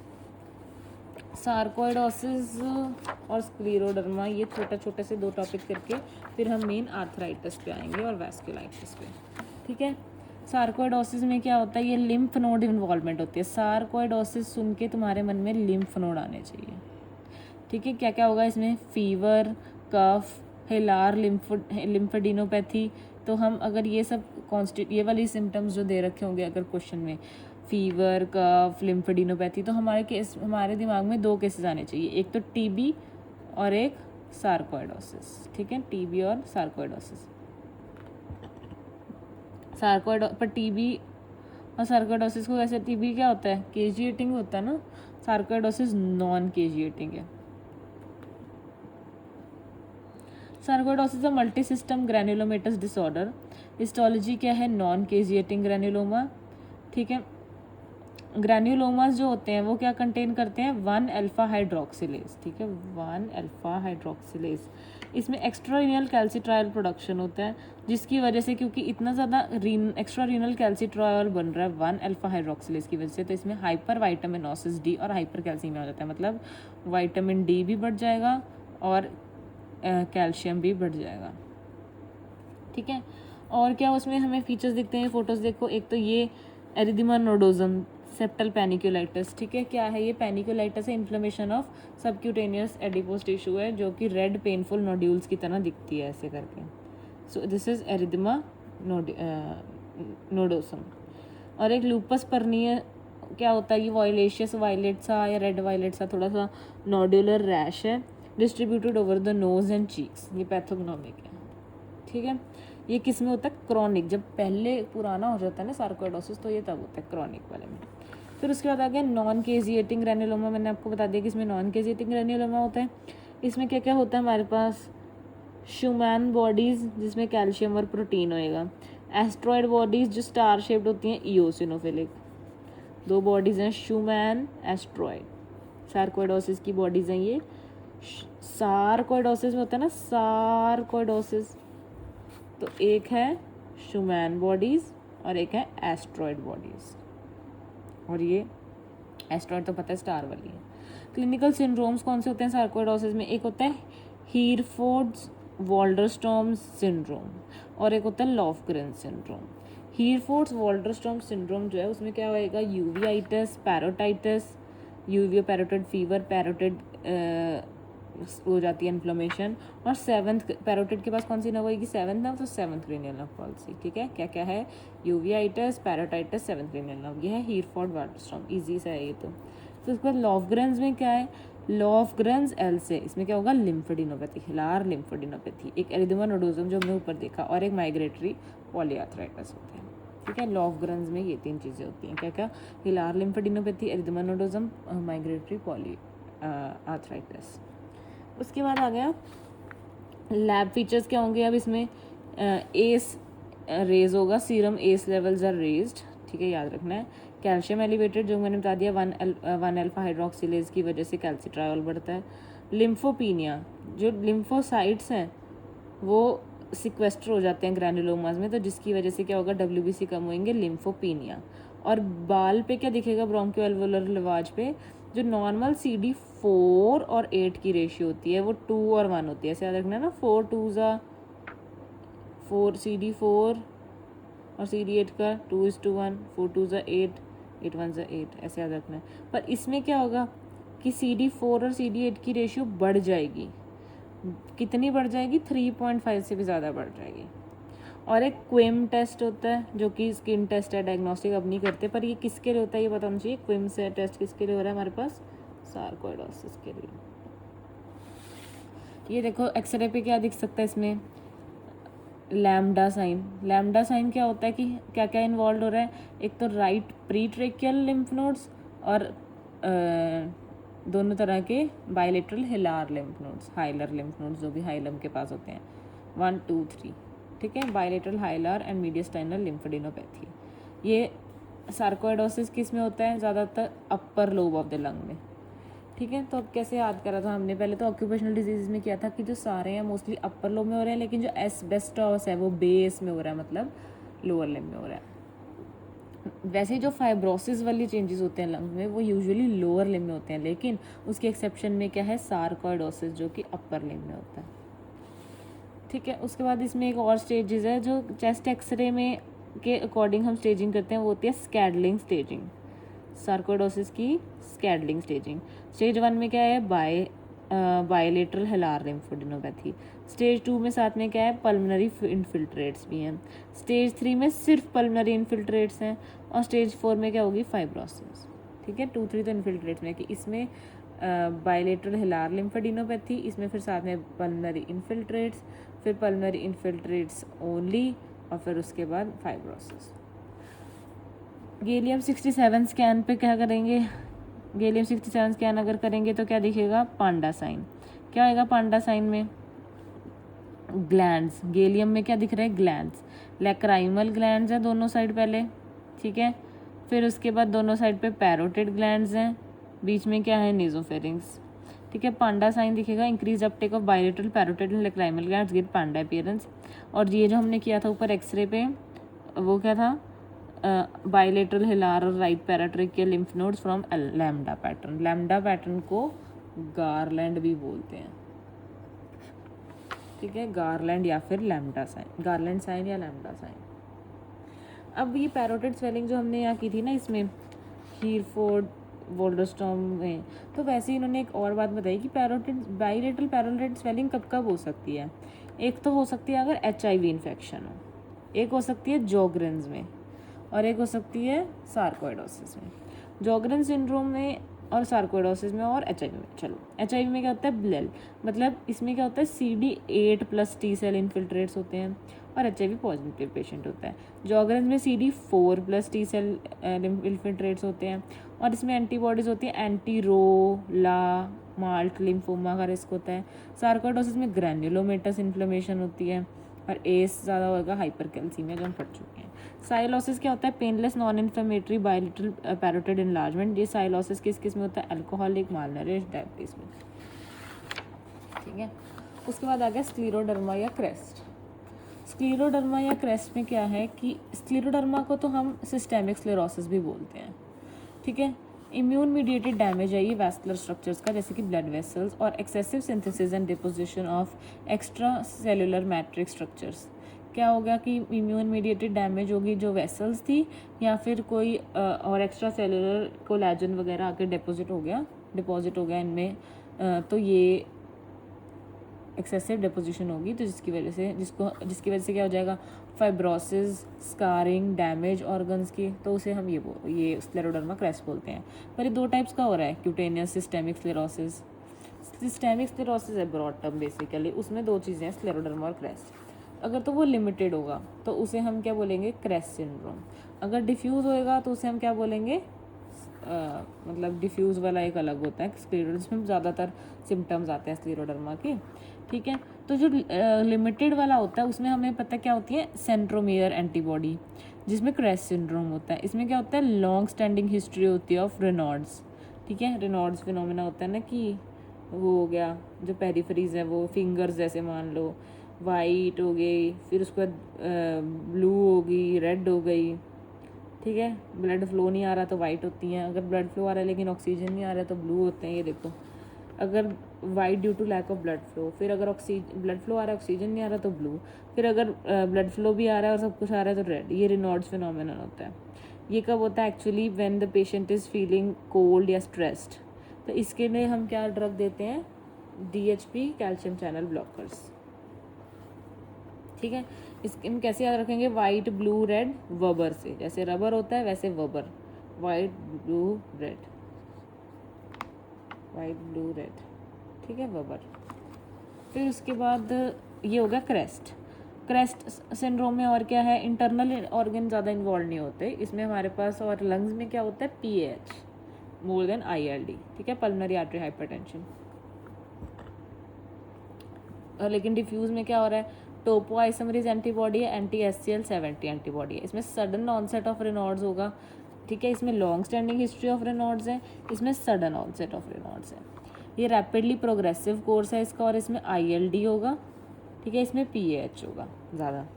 सार्कोइडोसिस और स्क्लेरोडर्मा, ये छोटे से 2 टॉपिक करके फिर हम मेन आर्थराइटिस पे आएंगे और वैस्कुलाइटिस पे, ठीक है। सार्कोइडोसिस में क्या होता है, ये लिम्फ नोड इन्वॉल्वमेंट होती है। सार्कोइडोसिस सुन के तुम्हारे मन में लिम्फ नोड आने चाहिए, ठीक है। क्या क्या होगा इसमें, फीवर, कफ, हिलार लिम्फेडिनोपैथी। तो हम अगर ये सब ये वाली सिम्टम्स जो दे रखे होंगे अगर क्वेश्चन में, फीवर, कफ, लिम्फेडिनोपैथी, तो हमारे दिमाग में 2 केसेस आने चाहिए, एक तो TB और एक सार्कोइडोसिस, ठीक है, TB और सार्कोइडोसिस। पर TB और सार्कोइडोसिस को ऐसे, TB क्या होता है, केजिएटिंग होता है ना, सार्कोइडोसिस नॉन केजिएटिंग है। Sarcoidosis a multi system granulomatous disorder. Histology क्या है, नॉन केजिएटिंग ग्रैन्युलोमा, ठीक है। ग्रैन्युलोमास जो होते हैं वो क्या कंटेन करते हैं, 1 अल्फा हाइड्रोक्सिलेज, ठीक है, 1 अल्फा हाइड्रोक्सिलेज। इसमें एक्स्ट्रा रीनल कैल्सिट्रायल प्रोडक्शन होता है, जिसकी वजह से, क्योंकि इतना ज़्यादा एक्स्ट्रा रीनल कैल्सिट्रायल बन रहा है 1 अल्फा हाइड्रोक्सिलेज की वजह से, तो इसमें हाइपर वाइटामिनोसिस डी और हाइपर कैल्सीमिया हो जाता है, मतलब विटामिन डी भी बढ़ जाएगा और कैल्शियम भी बढ़ जाएगा, ठीक है। और क्या उसमें हमें फीचर्स दिखते हैं, फोटोज़ देखो, एक तो ये एरिथेमा नोडोजम सेप्टल पैनिकुलाइटिस, ठीक है। क्या है ये, पैनिकुलाइटिस है, inflammation of subcutaneous adipose tissue है, जो कि रेड पेनफुल नोड्यूल्स की तरह दिखती है ऐसे करके। So this is erythema nodosum. और एक लूपस पर्निया क्या होता है, ये वायलेशियस वायलेट सा या रेड वायलेट सा थोड़ा सा नोड्यूलर रैश है, distributed over the nose and cheeks, ये पैथोग्नोमिक है, ठीक है। ये किस में होता है, क्रॉनिक, जब पहले पुराना हो जाता है ना सार्कोइडोसिस, तो ये तब होता है क्रॉनिक वाले में। फिर उसके बाद आ गया नॉन केजिएटिंग ग्रैन्युलोमा, मैंने आपको बता दिया कि इसमें नॉन केजिएटिंग ग्रैन्युलोमा होता है। इसमें क्या क्या होता है हमारे पास, शुमैन बॉडीज़ जिसमें कैल्शियम और प्रोटीन होएगा, एस्ट्रॉयड बॉडीज़ जो स्टार शेप्ड होती हैं, इओसिनोफिलिक। 2 बॉडीज़ हैं, शुमैन, एस्ट्रॉयड। सार्कोइडोसिस की बॉडीज़ हैं ये। सार्कोइडोसिस में होता है ना सार्कोइडोसिस, तो एक है शुमैन बॉडीज़ और एक है एस्ट्रॉयड बॉडीज़, और ये एस्ट्रॉयड तो पता है स्टार वाली है। क्लिनिकल सिंड्रोम्स कौन से होते हैं सार्कोइडोसिस में, एक होता है हीरफोर्ड्स वॉल्डरस्टॉम सिंड्रोम और एक होता है लॉफग्रेन सिंड्रोम। हीरफोर्ड्स वॉल्डरस्टॉम सिंड्रोम जो है उसमें क्या होएगा, uveitis, parotitis, uveo parotid fever, parotid हो जाती है इन्फ्लेमेशन, और 7th पैरोटिड के पास कौन सी नर्व होगी, 7th नर्व, तो 7th क्रेनियल नर्व पॉलिसी, ठीक है। क्या क्या है, uveitis, parotitis, 7th cranial nerve, ये है हीरफोर्ड वॉल्डरस्टॉम, इजी सा है ये तो। फिर उसके बाद लॉफग्रेन्स में क्या है, लॉफग्रेन्स एल से, इसमें क्या होगा, लिम्फेडिनोपैथी, हिलार लिम्फेडिनोपैथी, एक एरिथेमा नोडोजम जो हमने ऊपर देखा, और एक माइग्रेटरी पॉलीआर्थराइटिस होते हैं, ठीक है। लॉफग्रेन्स में ये 3 चीज़ें होती हैं, क्या क्या, हिलार लिम्फेडिनोपैथी, एरिथेमा नोडोजम, माइग्रेटरी पॉलीआर्थराइटिस। उसके बाद आ गया लैब फीचर्स क्या होंगे, अब इसमें एस रेज होगा, serum S levels are raised, ठीक है, याद रखना है। कैल्शियम एलिवेटेड, जो मैंने बता दिया, 1 अल्फा हाइड्रोक्सिलेज की वजह से कैल्सिट्रायोल बढ़ता है। लिम्फोपीनिया, जो लिम्फोसाइट्स हैं वो सिक्वेस्टर हो जाते हैं ग्रैन्युलोमास में, तो जिसकी वजह से क्या होगा, WBC कम होंगे, लिम्फोपीनिया। और बाल पे क्या दिखेगा, ब्रोंकियोअल्वोलर लवाज पे, जो नॉर्मल CD4 और 8 की रेशियो होती है वो 2 और 1 होती है, ऐसे याद रखना है ना, 4 2 4 CD4 और CD8 का 2:1, 4 2 8, 8 1 8, ऐसे याद रखना है। पर इसमें क्या होगा कि CD4 और CD8 की रेशियो बढ़ जाएगी, कितनी बढ़ जाएगी, 3.5 से भी ज़्यादा बढ़ जाएगी। और एक क्विम टेस्ट होता है जो कि स्किन टेस्ट है, डायग्नोस्टिक अब नहीं करते, पर ये किसके लिए होता है ये पता होना चाहिए। क्विम से टेस्ट किसके लिए हो रहा है हमारे पास, सार्कोइडोसिस के लिए। ये देखो एक्सरे पे क्या दिख सकता है इसमें, लैम्डा साइन। लैम्डा साइन क्या होता है कि क्या क्या इन्वॉल्व हो रहा है, एक तो राइट प्रीट्रेकियल लिम्फ नोड्स और दोनों तरह के bilateral hilar lymph nodes, hilar lymph nodes जो भी हाइलम के पास होते हैं, 1 2 3, ठीक है। Bilateral hilar and mediastinal lymphadenopathy. ये सार्कोइडोसिस किस में होता है, ज़्यादातर upper lobe of the lung में, ठीक है। तो अब कैसे याद करा था हमने, पहले तो ऑक्यूपेशनल डिजीज में किया था कि जो सारे हैं मोस्टली अपर लोब में हो रहे हैं, लेकिन जो एस्बेस्टोस है वो बेस में हो रहा है, मतलब लोअर लिम्ब में हो रहा है। वैसे ही जो फाइब्रोसिस वाली चेंजेस होते हैं लंग में वो यूजुअली लोअर लिम्ब में होते हैं, लेकिन उसके एक्सेप्शन में क्या है, सार्कोइडोसिस जो कि अपर लिम्ब में होता है, ठीक है। उसके बाद इसमें एक और स्टेजेस है जो चेस्ट एक्सरे में के अकॉर्डिंग हम स्टेजिंग करते हैं, वो होती है स्कैडलिंग स्टेजिंग, सार्कोइडोसिस की स्कैडलिंग स्टेजिंग। स्टेज 1 में क्या है, बायलेटरल हिलार लिम्फोडेनोपैथी। स्टेज 2 में साथ में क्या है, पल्मोनरी इन्फिल्ट्रेट्स भी हैं। स्टेज 3 में सिर्फ पल्मोनरी इन्फिल्ट्रेट्स हैं, और स्टेज 4 में क्या होगी, फाइब्रोसिस, ठीक है। 2 3 तो इन्फिल्ट्रेट्स में कि इसमें बायलेटरल हिलार लिम्फोडेनोपैथी, इसमें फिर साथ में पल्मोनरी इन्फिल्ट्रेट्स, फिर पल्मोनरी इन्फिल्ट्रेट्स ओनली, और फिर उसके बाद फाइब्रोसिस। गैलियम 67 स्कैन पे क्या करेंगे, गैलियम 67 स्कैन अगर करेंगे तो क्या दिखेगा, पांडा साइन। क्या होगा पांडा साइन में, ग्लैंड्स। गैलियम में क्या दिख रहा है, ग्लैंड्स, लैक्राइमल ग्लैंड्स हैं दोनों साइड पहले, ठीक है। फिर उसके बाद दोनों साइड पे पैरोटिड ग्लैंड्स हैं, बीच में क्या है, नेजोफेरिंग्स, ठीक है। पांडा साइन दिखेगा, increase Uptake of bilateral parotid and lacrimal glands give Panda appearance. और ये जो हमने किया था ऊपर एक्सरे पे, वो क्या था, बायलेटरल हिलार और right पैराट्रेकियल lymph nodes from lambda pattern. Lambda pattern को गारलैंड भी बोलते हैं, ठीक है, गारलैंड या फिर लैम्डा साइन, गारलैंड साइन या लैम्डा साइन। अब ये पैरोटिड स्वेलिंग जो हमने यहाँ की थी ना, इसमें हीरफोर्ड वोल्डरस्टॉम में, तो वैसे ही इन्होंने एक और बात बताई कि पैरोटिड बायलेटरल पैरोटिड स्वेलिंग कब कब हो सकती है। एक तो हो सकती है अगर HIV इन्फेक्शन हो, एक हो सकती है जोग्रेन्स में, और एक हो सकती है सार्कोइडोसिस में। जोग्रेन सिंड्रोम में और सार्कोइडोसिस में और HIV में। चलो HIV में क्या होता है, ब्लेल, मतलब इसमें क्या होता है, CD8+ T सेल इन्फिल्ट्रेट्स होते हैं, और HIV पॉजिटिव पेशेंट होता है। जोग्रेन में CD4+ T सेल इन्फिल्ट्रेट्स होते हैं, और इसमें एंटीबॉडीज़ होती हैं, एंटीरोला माल्ट लिम्फोमा का रिस्क होता है। सार्कोइडोसिस में ग्रैन्युलोमेटस इन्फ्लेमेशन होती है, और एस ज़्यादा होगा, हाइपरकैल्सीमिया जो हम पढ़ चुके हैं। साइलोसिस क्या होता है, painless non inflammatory bilateral parotid enlargement. ये साइलोसिस किस किस में होता है, अल्कोहलिक, मालनरिश, डायबिटीज में, ठीक है। उसके बाद आ गया स्क्लेरोडर्मा या क्रेस्ट। स्क्लेरोडर्मा या क्रेस्ट में क्या है कि स्क्लेरोडर्मा को तो हम सिस्टेमिक स्क्लेरोसिस भी बोलते हैं, ठीक है। इम्यून मीडिएटेड डैमेज है ये वैस्कुलर स्ट्रक्चर्स का, जैसे कि ब्लड वेसल्स, और excessive synthesis and deposition of extra cellular matrix structures. क्या हो गया कि इम्यून मीडिएटेड डैमेज होगी जो वेसल्स थी, या फिर कोई और एक्स्ट्रा सेलुलर कोलेजन वगैरह आके डिपॉजिट हो गया इनमें, तो ये एक्सेसिव डिपोजिशन होगी, तो जिसकी वजह से क्या हो जाएगा, फाइब्रोसिस, स्कारिंग, डैमेज ऑर्गन्स की, तो उसे हम ये स्क्लेरोडर्मा क्रेस्ट बोलते हैं। पर ये 2 टाइप्स का हो रहा है, cutaneous, systemic sclerosis. Systemic sclerosis है ब्रॉड टर्म बेसिकली, उसमें 2 चीज़ें हैं, स्क्लेरोडर्मा और क्रेस्ट। अगर तो वो लिमिटेड होगा तो उसे हम क्या बोलेंगे, क्रेस्ट सिंड्रोम। अगर डिफ्यूज़ होएगा तो उसे हम क्या बोलेंगे, मतलब डिफ्यूज़ वाला एक अलग होता है स्क्लेरोडर्मा, में ज़्यादातर सिम्टम्स आते हैं स्क्लेरोडर्मा के, ठीक है। तो जो लिमिटेड वाला होता है उसमें हमें पता क्या होती है, सेंट्रोमियर एंटीबॉडी, जिसमें क्रेस्ट सिंड्रोम होता है। इसमें क्या होता है, लॉन्ग स्टैंडिंग हिस्ट्री होती है ऑफ रेनॉल्ड्स, ठीक है। रेनॉल्ड्स फिनोमेना होता है ना कि वो हो गया जो पेरिफेरीज है वो फिंगर्स जैसे मान लो वाइट हो गई, फिर उसके बाद ब्लू हो गई, रेड हो गई, ठीक है। ब्लड फ्लो नहीं आ रहा तो वाइट होती हैं, अगर ब्लड फ्लो आ रहा है लेकिन ऑक्सीजन नहीं आ रहा है तो ब्लू होते हैं, ये देखो। अगर white due to lack of blood flow, फिर अगर ब्लड फ्लो आ रहा है ऑक्सीजन नहीं आ रहा तो ब्लू, फिर अगर ब्लड फ्लो भी आ रहा है और सब कुछ आ रहा है तो रेड। ये रेनॉल्ड्स फिनोमेनन होता है। ये कब होता है, actually when the patient is feeling cold या स्ट्रेस्ड, तो इसके लिए हम क्या ड्रग देते हैं, DHP कैल्शियम चैनल ब्लॉकर्स। ठीक है, इसमें कैसे याद रखेंगे, वाइट ब्लू रेड वबर से, जैसे रबर होता है वैसे वबर, white blue red, white blue red, ठीक है, वबर। फिर उसके बाद ये हो गया क्रेस्ट। क्रेस्ट सिंड्रोम में और क्या है, इंटरनल ऑर्गन ज़्यादा इन्वॉल्व नहीं होते इसमें हमारे पास, और लंग्स में क्या होता है, PAH मोर देन ILD, ठीक है, पल्मोनरी आर्टरी हाइपरटेंशन। लेकिन डिफ्यूज़ में क्या हो रहा है, टोपो आइसोमरेज एंटीबॉडी है, anti-SCL70 एंटीबॉडी है, इसमें सडन ऑनसेट ऑफ रेनॉल्ड्स होगा, ठीक है, इसमें long standing history of Reynolds है, इसमें सडन ऑनसेट ऑफ रेनॉल्ड्स है। ये रैपिडली प्रोग्रेसिव कोर्स है इसका, और इसमें ILD होगा, ठीक है, इसमें PAH होगा ज़्यादा,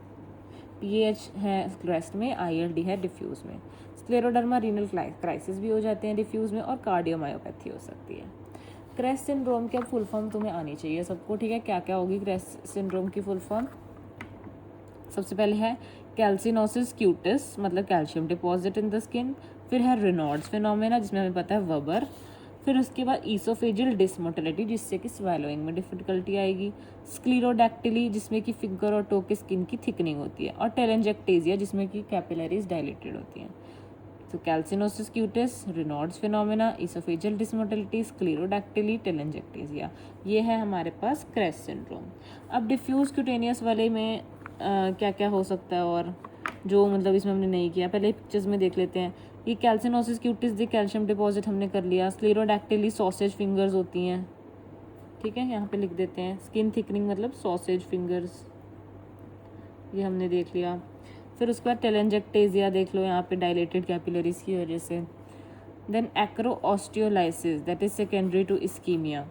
PAH है क्रेस्ट में, ILD है डिफ्यूज़ में। स्क्लेरोडर्मा रीनल क्राइसिस भी हो जाते हैं डिफ्यूज़ में, और कार्डियोमायोपैथी हो सकती है। क्रेस्ट सिंड्रोम की अब फुल फॉर्म तुम्हें आनी चाहिए सबको, ठीक है, क्या क्या होगी क्रेस्ट सिंड्रोम की फुल फॉर्म। सबसे पहले है कैल्सिनोसिस क्यूटिस, मतलब calcium deposit in the skin. फिर है रेनॉल्ड्स फिनोमेना, जिसमें हमें पता है वबर। फिर उसके बाद ईसोफेजियल डिसमोटिलिटी, जिससे कि स्वैलोइंग में डिफिकल्टी आएगी। स्क्लीरोडैक्टिली, जिसमें कि फिंगर और टो के स्किन की थिकनिंग होती है। और टेलेंजेक्टेजिया, जिसमें कि कैपिलरीज डायलेटेड होती हैं। तो कैल्सिनोसिस क्यूटिस, रेनॉल्ड्स फिनोमेना, ईसोफेजियल डिसमोटिलिटी, स्क्लीरोडैक्टिली, टेलेंजेक्टेजिया, ये है हमारे पास क्रेस्ट सिंड्रोम। अब डिफ्यूज क्यूटेनियस वाले में क्या क्या हो सकता है, और जो मतलब इसमें हमने नहीं किया, पहले पिक्चर्स में देख लेते हैं। ये कैल्सिनोसिस क्यूटिस दी कैल्शियम डिपॉजिट हमने कर लिया। स्क्लेरोडैक्टिली सॉसेज फिंगर्स होती हैं, ठीक है, यहाँ पे लिख देते हैं। स्किन थिकनिंग मतलब सॉसेज फिंगर्स, ये हमने देख लिया। फिर उसके बाद टेलेंजेक्टेजिया देख लो, यहाँ पे डायलेटेड कैपिलरीज की वजह से। Then acroosteolysis, that is secondary to ischaemia,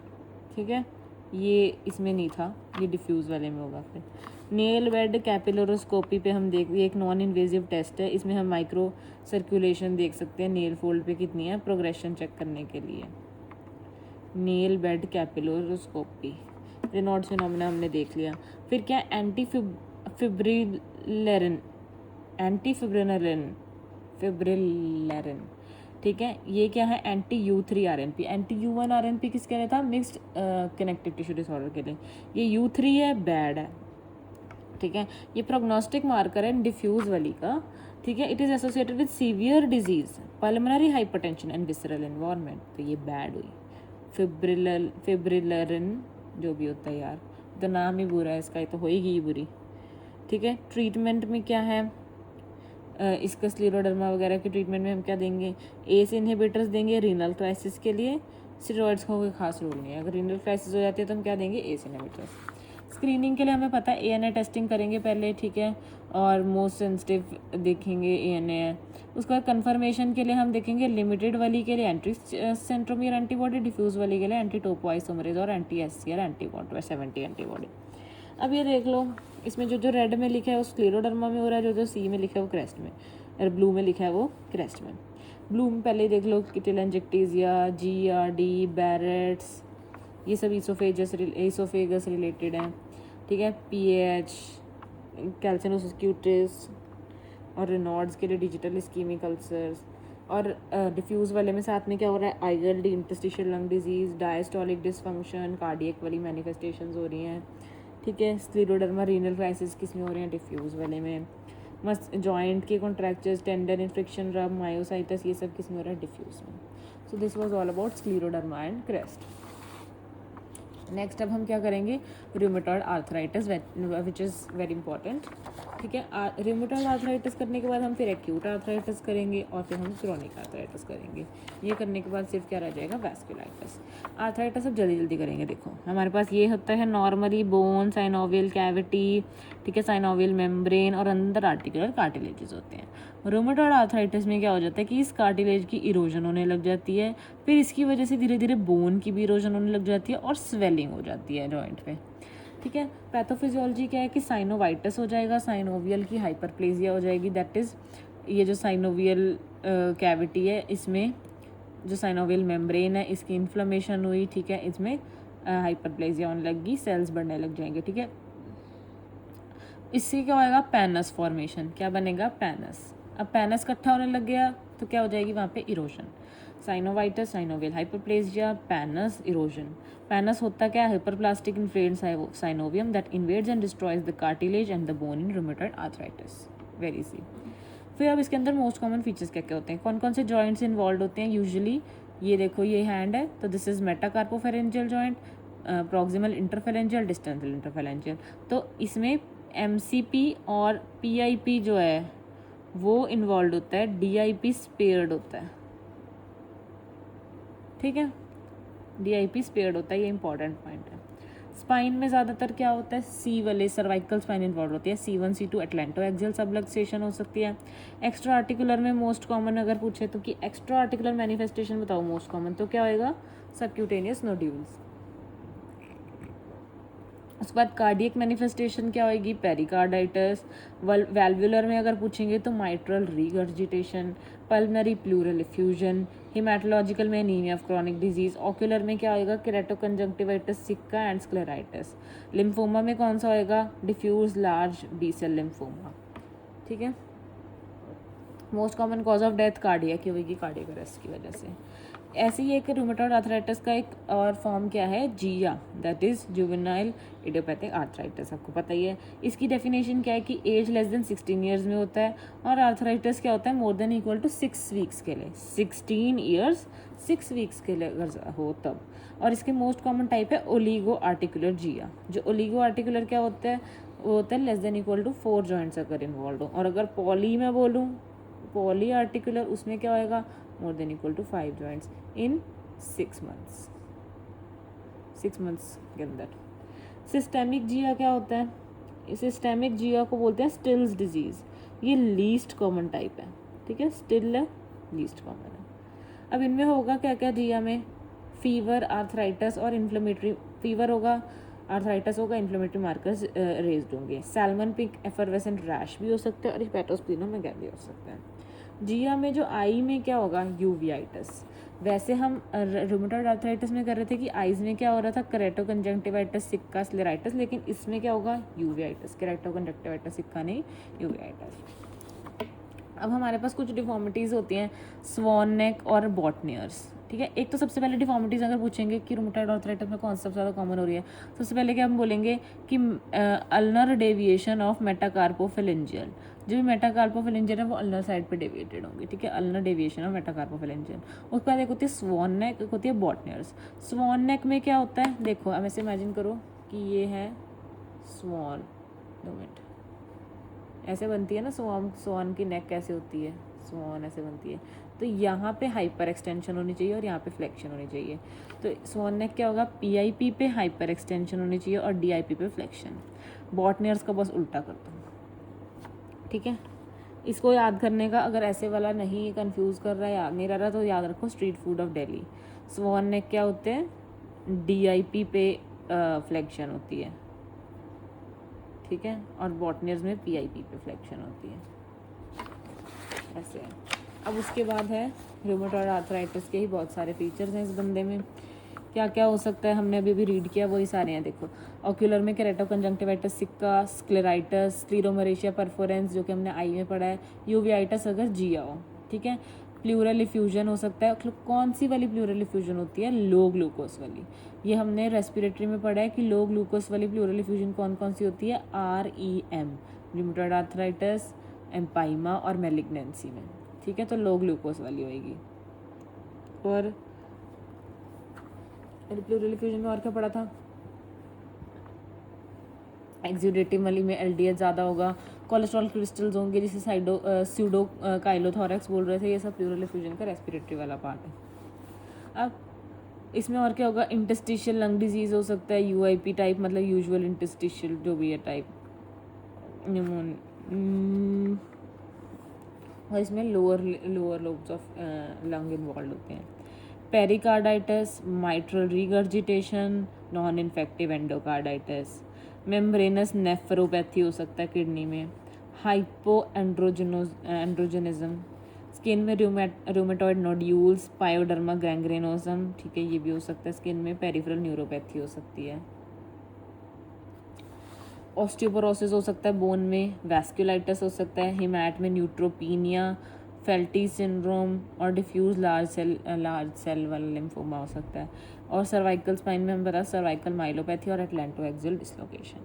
ठीक है, ये इसमें नहीं था, ये डिफ्यूज़ वाले में होगा। फिर नेल बेड कैपिलरोस्कोपी पे हम देख, ये एक नॉन इन्वेजिव टेस्ट है, इसमें हम माइक्रो सर्कुलेशन देख सकते हैं नेल फोल्ड पे कितनी है, प्रोग्रेशन चेक करने के लिए। Nail bed capillaroscopy. Raynaud's phenomena हमने देख लिया। फिर क्या, एंटीफिब्रिलरिन, ठीक है, ये क्या है, anti-U3-RNP। anti-U1-RNP किसके लिए था, मिक्स्ड कनेक्टिव टिश्यू डिसऑर्डर के लिए। ये U3 है, बैड है, ठीक है, ये प्रोग्नोस्टिक मार्कर है डिफ्यूज वाली का, ठीक है। It is associated with severe disease, pulmonary hypertension and visceral environment, तो ये बैड हुई। फिब्रिलरिन जो भी होता है यार, तो नाम ही बुरा है इसका, तो होएगी ही बुरी, ठीक है। ट्रीटमेंट में क्या है, इसका स्क्लेरोडर्मा वगैरह के ट्रीटमेंट में हम क्या देंगे, ACE इनहिबिटर्स देंगे रीनल क्राइसिस के लिए। स्टेरॉइड्स का कोई खास रोल नहीं है, अगर रीनल क्राइसिस हो जाती है तो हम क्या देंगे, ACE इनहिबिटर्स। स्क्रीनिंग के लिए हमें पता है ANA टेस्टिंग करेंगे पहले, ठीक है, और मोस्ट सेंसिटिव देखेंगे ANA है। उसके बाद कन्फर्मेशन के लिए हम देखेंगे लिमिटेड वाली के लिए एंटी सेंट्रोमियर एंटीबॉडी, डिफ्यूज वाली के लिए एंटी टोपोआइसोमरेज और anti-SCL एंटीबॉडी एंटीबॉडी। अब ये देख लो, इसमें जो जो रेड में लिखा है वो स्क्लेरोडर्मा में हो रहा है, जो जो C में लिखा है वो क्रेस्ट में, और ब्लू में लिखा है वो क्रेस्ट में। ब्लू में पहले देख लो कि टेलेंजेक्टेजिया, GERD, बैरेट्स, ये सब ईसोफेगस रिलेटेड हैं, ठीक है। PAH, कैल्सिनोसिस क्यूटिस, और रेनॉल्ड्स के लिए डिजिटल इस्कीमिक अल्सर्स। और डिफ्यूज़ वाले में साथ में क्या हो रहा है, ILD, interstitial lung disease, diastolic dysfunction, cardiac वाली मैनिफेस्टेशंस हो रही हैं, ठीक है। स्क्लेरोडर्मा रीनल क्राइसिस किस में हो रहे हैं, डिफ्यूज़ वाले में। मस्त जॉइंट के कॉन्ट्रैक्चर्स, टेंडन इन्फेक्शन, रब, मायोसाइटिस, ये सब किस में हो रहा है, डिफ्यूज़ में। सो this was all about scleroderma and crest. Next अब हम क्या करेंगे, rheumatoid arthritis, which is very important, ठीक है। रूमेटॉइड आर्थराइटिस करने के बाद हम फिर एक्यूट आर्थराइटिस करेंगे, और फिर हम क्रॉनिक आर्थराइटिस करेंगे। ये करने के बाद सिर्फ क्या रह जाएगा, वैस्कुलाइटिस। आर्थराइटिस अब जल्दी जल्दी करेंगे। देखो हमारे पास ये होता है नॉर्मली बोन, साइनोवियल कैविटी, ठीक है, साइनोवियल मेम्ब्रेन, और अंदर आर्टिकुलर कार्टिलेजेस होते हैं। रूमेटॉइड आर्थराइटिस में क्या हो जाता है कि इस कार्टिलेज की इरोजन होने लग जाती है, फिर इसकी वजह से धीरे धीरे बोन की भी इरोजन होने लग जाती है, और स्वेलिंग हो जाती है जॉइंट पे, ठीक है। पैथोफिजियोलॉजी क्या है कि साइनोवाइटिस हो जाएगा, साइनोवियल की हाइपरप्लेजिया हो जाएगी, दैट इज़ ये जो साइनोवियल कैविटी है, इसमें जो साइनोवियल मेम्ब्रेन है इसकी इन्फ्लेमेशन हुई, ठीक है, इसमें हाइपरप्लेजिया होने लगेगी, सेल्स बढ़ने लग जाएंगे, ठीक है। इससे क्या होएगा, पैनस फॉर्मेशन, क्या बनेगा, पैनस। अब पैनस इकट्ठा होने लग गया तो क्या हो जाएगी वहाँ पे erosion. Synovitis, synovial hyperplasia, pannus, erosion. Pannus होता क्या है? Hyperplastic inflamed synovium that invades and destroys the cartilage and the bone in rheumatoid arthritis. Very easy. फिर अब इसके अंदर मोस्ट कॉमन फीचर्स क्या क्या होते हैं, कौन कौन से जॉइंट्स इन्वॉल्व होते हैं यूजुअली। ये देखो, ये हैंड है तो this is metacarpophalangeal joint, proximal interphalangeal, distal interphalangeal. तो इसमें एमसीपी और पीआईपी जो है वो इन्वॉल्व होता है, डीआईपी स्पेयर्ड होता है। ठीक है, डीआईपी स्पेयर्ड होता है, ये इंपॉर्टेंट पॉइंट है। स्पाइन में ज़्यादातर क्या होता है, सी वाले सर्वाइकल स्पाइन इन्वॉल्व होती है, C1 C2 atlanto axial subluxation हो सकती है। एक्स्ट्रा आर्टिकुलर में मोस्ट कॉमन अगर पूछे तो कि एक्स्ट्रा आर्टिकुलर मैनिफेस्टेशन बताओ मोस्ट कॉमन, तो क्या होएगा, सबक्यूटेनियस नोड्यूल्स। उसके बाद कार्डियक मैनिफेस्टेशन क्या होएगी, पेरिकार्डाइटिस। वैल्वुलर में अगर पूछेंगे तो mitral regurgitation, pulmonary pleural effusion, haematological में anaemia of chronic disease. Ocular में क्या होएगा, केरेटोकंजंक्टिविटिस, सिक्का एंड स्क्लेराइटिस। लिम्फोमा में कौन सा होएगा, diffuse large B cell lymphoma. ठीक है, most common cause of death cardiac की होगी, कार्डियक अरेस्ट की वजह से। ऐसे ही एक रूमेटॉइड आर्थराइटिस का एक और फॉर्म क्या है, JIA, that is juvenile idiopathic arthritis, आपको पता ही है। इसकी डेफिनेशन क्या है कि एज लेस देन 16 ईयर्स में होता है, और आर्थराइटिस क्या होता है, more than equal to 6 weeks के लिए, 16 ईयर्स 6 वीक्स के लिए अगर हो तब। और इसके मोस्ट कॉमन टाइप है ओलिगो आर्टिकुलर जिया। जो ओलिगो आर्टिकुलर क्या होता है, वो होता है less than equal to 4 joints अगर इन्वॉल्व हो। और अगर पॉली में बोलूँ, पॉली आर्टिकुलर, उसमें क्या होएगा, more than equal to 5 joints in 6 months, 6 months के अंदर। सिस्टेमिक जिया क्या होता है, सिस्टेमिक जिया को बोलते हैं स्टिल्स डिजीज। ये लीस्ट कॉमन टाइप है, ठीक है, स्टिल है, लीस्ट कॉमन है। अब इनमें होगा क्या क्या जिया में, फीवर, आर्थराइटिस और इन्फ्लेमेटरी। फीवर होगा, आर्थराइटिस होगा, इन्फ्लेमेटरी मार्कर्स रेज्ड होंगे। सैल्मन पिक एफरवेसेंट रैश भी हो सकता है, और हेपेटोस्प्लीनोमेगाली भी हो सकता है। जिया में जो आई में क्या होगा, यूवियाइटिस। वैसे हम रूमेटॉइड आर्थराइटिस में कर रहे थे कि आईज में क्या हो रहा था, केरेटोकंजंक्टिविटिस, सिक्का, स्क्लेराइटिस, लेकिन इसमें क्या होगा, यूवियाइटिस, केरेटोकंजंक्टिविटिस, सिक्का नहीं, यूवियाइटिस। अब हमारे पास कुछ डिफॉर्मिटीज़ होती हैं, स्वॉन नेक और बॉटनियर्स। ठीक है, एक तो सबसे पहले डिफॉर्मिटीज़ अगर पूछेंगे कि रूमेटॉइड आर्थराइटिस में कौन सा सबसे ज़्यादा कॉमन हो रही है, सबसे पहले क्या हम बोलेंगे कि अल्नर डेविएशन ऑफ मेटाकार्पोफेलेंजियल। जो भी मेटाकार्पोफेलेंजियल है वो अल्नर साइड पे डेविएटेड होंगे। ठीक है, अल्नर डेविएशन ऑफ मेटाकार्पोफेलेंजियल। उसके बाद एक होती है स्वॉन नेक, एक होती है बॉटनियर्स। स्वॉन नेक में क्या होता है, देखो अब ऐसे इमेजिन करो कि ये है स्वॉन, 2 मिनट, ऐसे बनती है ना स्वॉन, स्वॉन की नेक कैसे होती है, स्वॉन ऐसे बनती है। तो यहाँ पे हाइपर एक्सटेंशन होनी चाहिए और यहाँ पे फ्लेक्शन होनी चाहिए। तो स्वॉन नेक क्या होगा, पीआईपी पे हाइपर एक्सटेंशन होनी चाहिए और डीआईपी पे फ्लेक्शन। बॉटनियर्स का बस उल्टा कर दो। ठीक है, इसको याद करने का, अगर ऐसे वाला नहीं कंफ्यूज कर रहा है, याद नहीं रह रहा, तो याद रखो street food of Delhi. Swan neck क्या होते हैं, डीआईपी पे फ्लेक्शन होती है, ठीक है, और बॉटनियर्स में पीआईपी पे फ्लेक्शन होती है, ऐसे है। अब उसके बाद है रूमेटॉइड आर्थराइटिस के ही बहुत सारे फीचर्स हैं इस बंदे में। क्या क्या हो सकता है, हमने अभी रीड किया वही सारे हैं। देखो, ऑक्यूलर में केरेटोकंजंक्टिविटिस, सिक्का, स्क्लेराइटिस, स्क्लेरोमलेशिया परफोरेंस जो कि हमने आई में पढ़ा है, यूवियाइटिस अगर जिया हो। ठीक है, प्लूरल इफ्यूजन हो सकता है। कौन सी वाली प्लूरल इफ्यूजन होती है, लो ग्लूकोज वाली। ये हमने रेस्पिरेटरी में पढ़ा है कि लो ग्लूकोज वाली प्लूरल इफ्यूजन कौन कौन सी होती है, REM, रूमेटॉइड आर्थराइटिस, एम्पाइमा और मैलिग्नेंसी में। ठीक है, तो लो ग्लूकोज वाली होएगी। और प्लूरल इफ्यूजन में और क्या पढ़ा था, एक्सुडेटिव वाली में LDH ज़्यादा होगा, कोलेस्ट्रॉल क्रिस्टल्स होंगे जिसे स्यूडो काइलोथोरैक्स बोल रहे थे। ये सब प्लूरल इफ्यूजन का रेस्पिरेटरी वाला पार्ट है। अब इसमें और क्या होगा, इंटेस्टिशियल लंग डिजीज हो सकता है, UIP टाइप, मतलब यूजुअल इंटेस्टिशियल जो भी है टाइप, और इसमें lower lobes of lung involve होते हैं। Pericarditis, mitral regurgitation, non infective endocarditis, membranous nephropathy हो सकता है किडनी में, हाइपो एंड्रोजनिज्म, स्किन में रूमेटॉइड नोड्यूल्स, पायोडर्मा गैंग्रेनोसम, ठीक है, ये भी हो सकता है स्किन में। पेरिफेरल न्यूरोपैथी हो सकती है। ऑस्टियोपोरोसिस हो सकता है बोन में, वैस्कुलाइटिस हो सकता है, हिमैट में न्यूट्रोपीनिया, फेल्टी सिंड्रोम और डिफ्यूज लार्ज सेल वाला लिम्फोमा हो सकता है। और सर्वाइकल स्पाइन में हम बता सर्वाइकल माइलोपैथी और एटलेंटो एक्सियल डिसलोकेशन।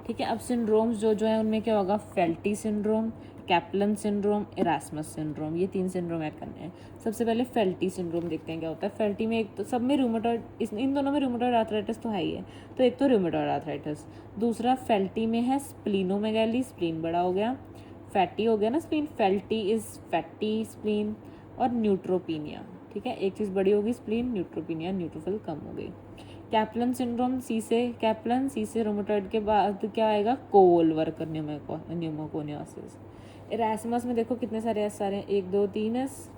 ठीक है, अब सिंड्रोम्स जो है उनमें क्या होगा, Felty syndrome, Caplan syndrome, Erasmus syndrome, ये 3 सिंड्रोम ऐड करने हैं। सबसे पहले फेल्टी सिंड्रोम देखते हैं क्या होता है। फेल्टी में एक तो सब में रूमेटॉइड, इन दोनों में रूमेटॉइड आर्थराइटिस तो है ही है, तो एक तो रूमेटॉइड आर्थराइटिस, दूसरा फेल्टी में है स्प्लीनोमेगैली, स्प्लीन बड़ा हो गया, फैटी हो गया ना स्प्लीन, फेल्टी इज फैटी स्प्लीन, और न्यूट्रोपीनिया। ठीक है, एक चीज़ बड़ी होगी स्प्लीन, न्यूट्रोपीनिया, न्यूट्रोफिल कम हो गई। कैप्लन सिंड्रोम कैप्लन सी से रोमेटॉइड के बाद क्या आएगा, कोल वर्कर न्यूमोकोनियोसिस। इरास्मस में देखो कितने सारे एस आ रहे हैं, 1 2 3 एस,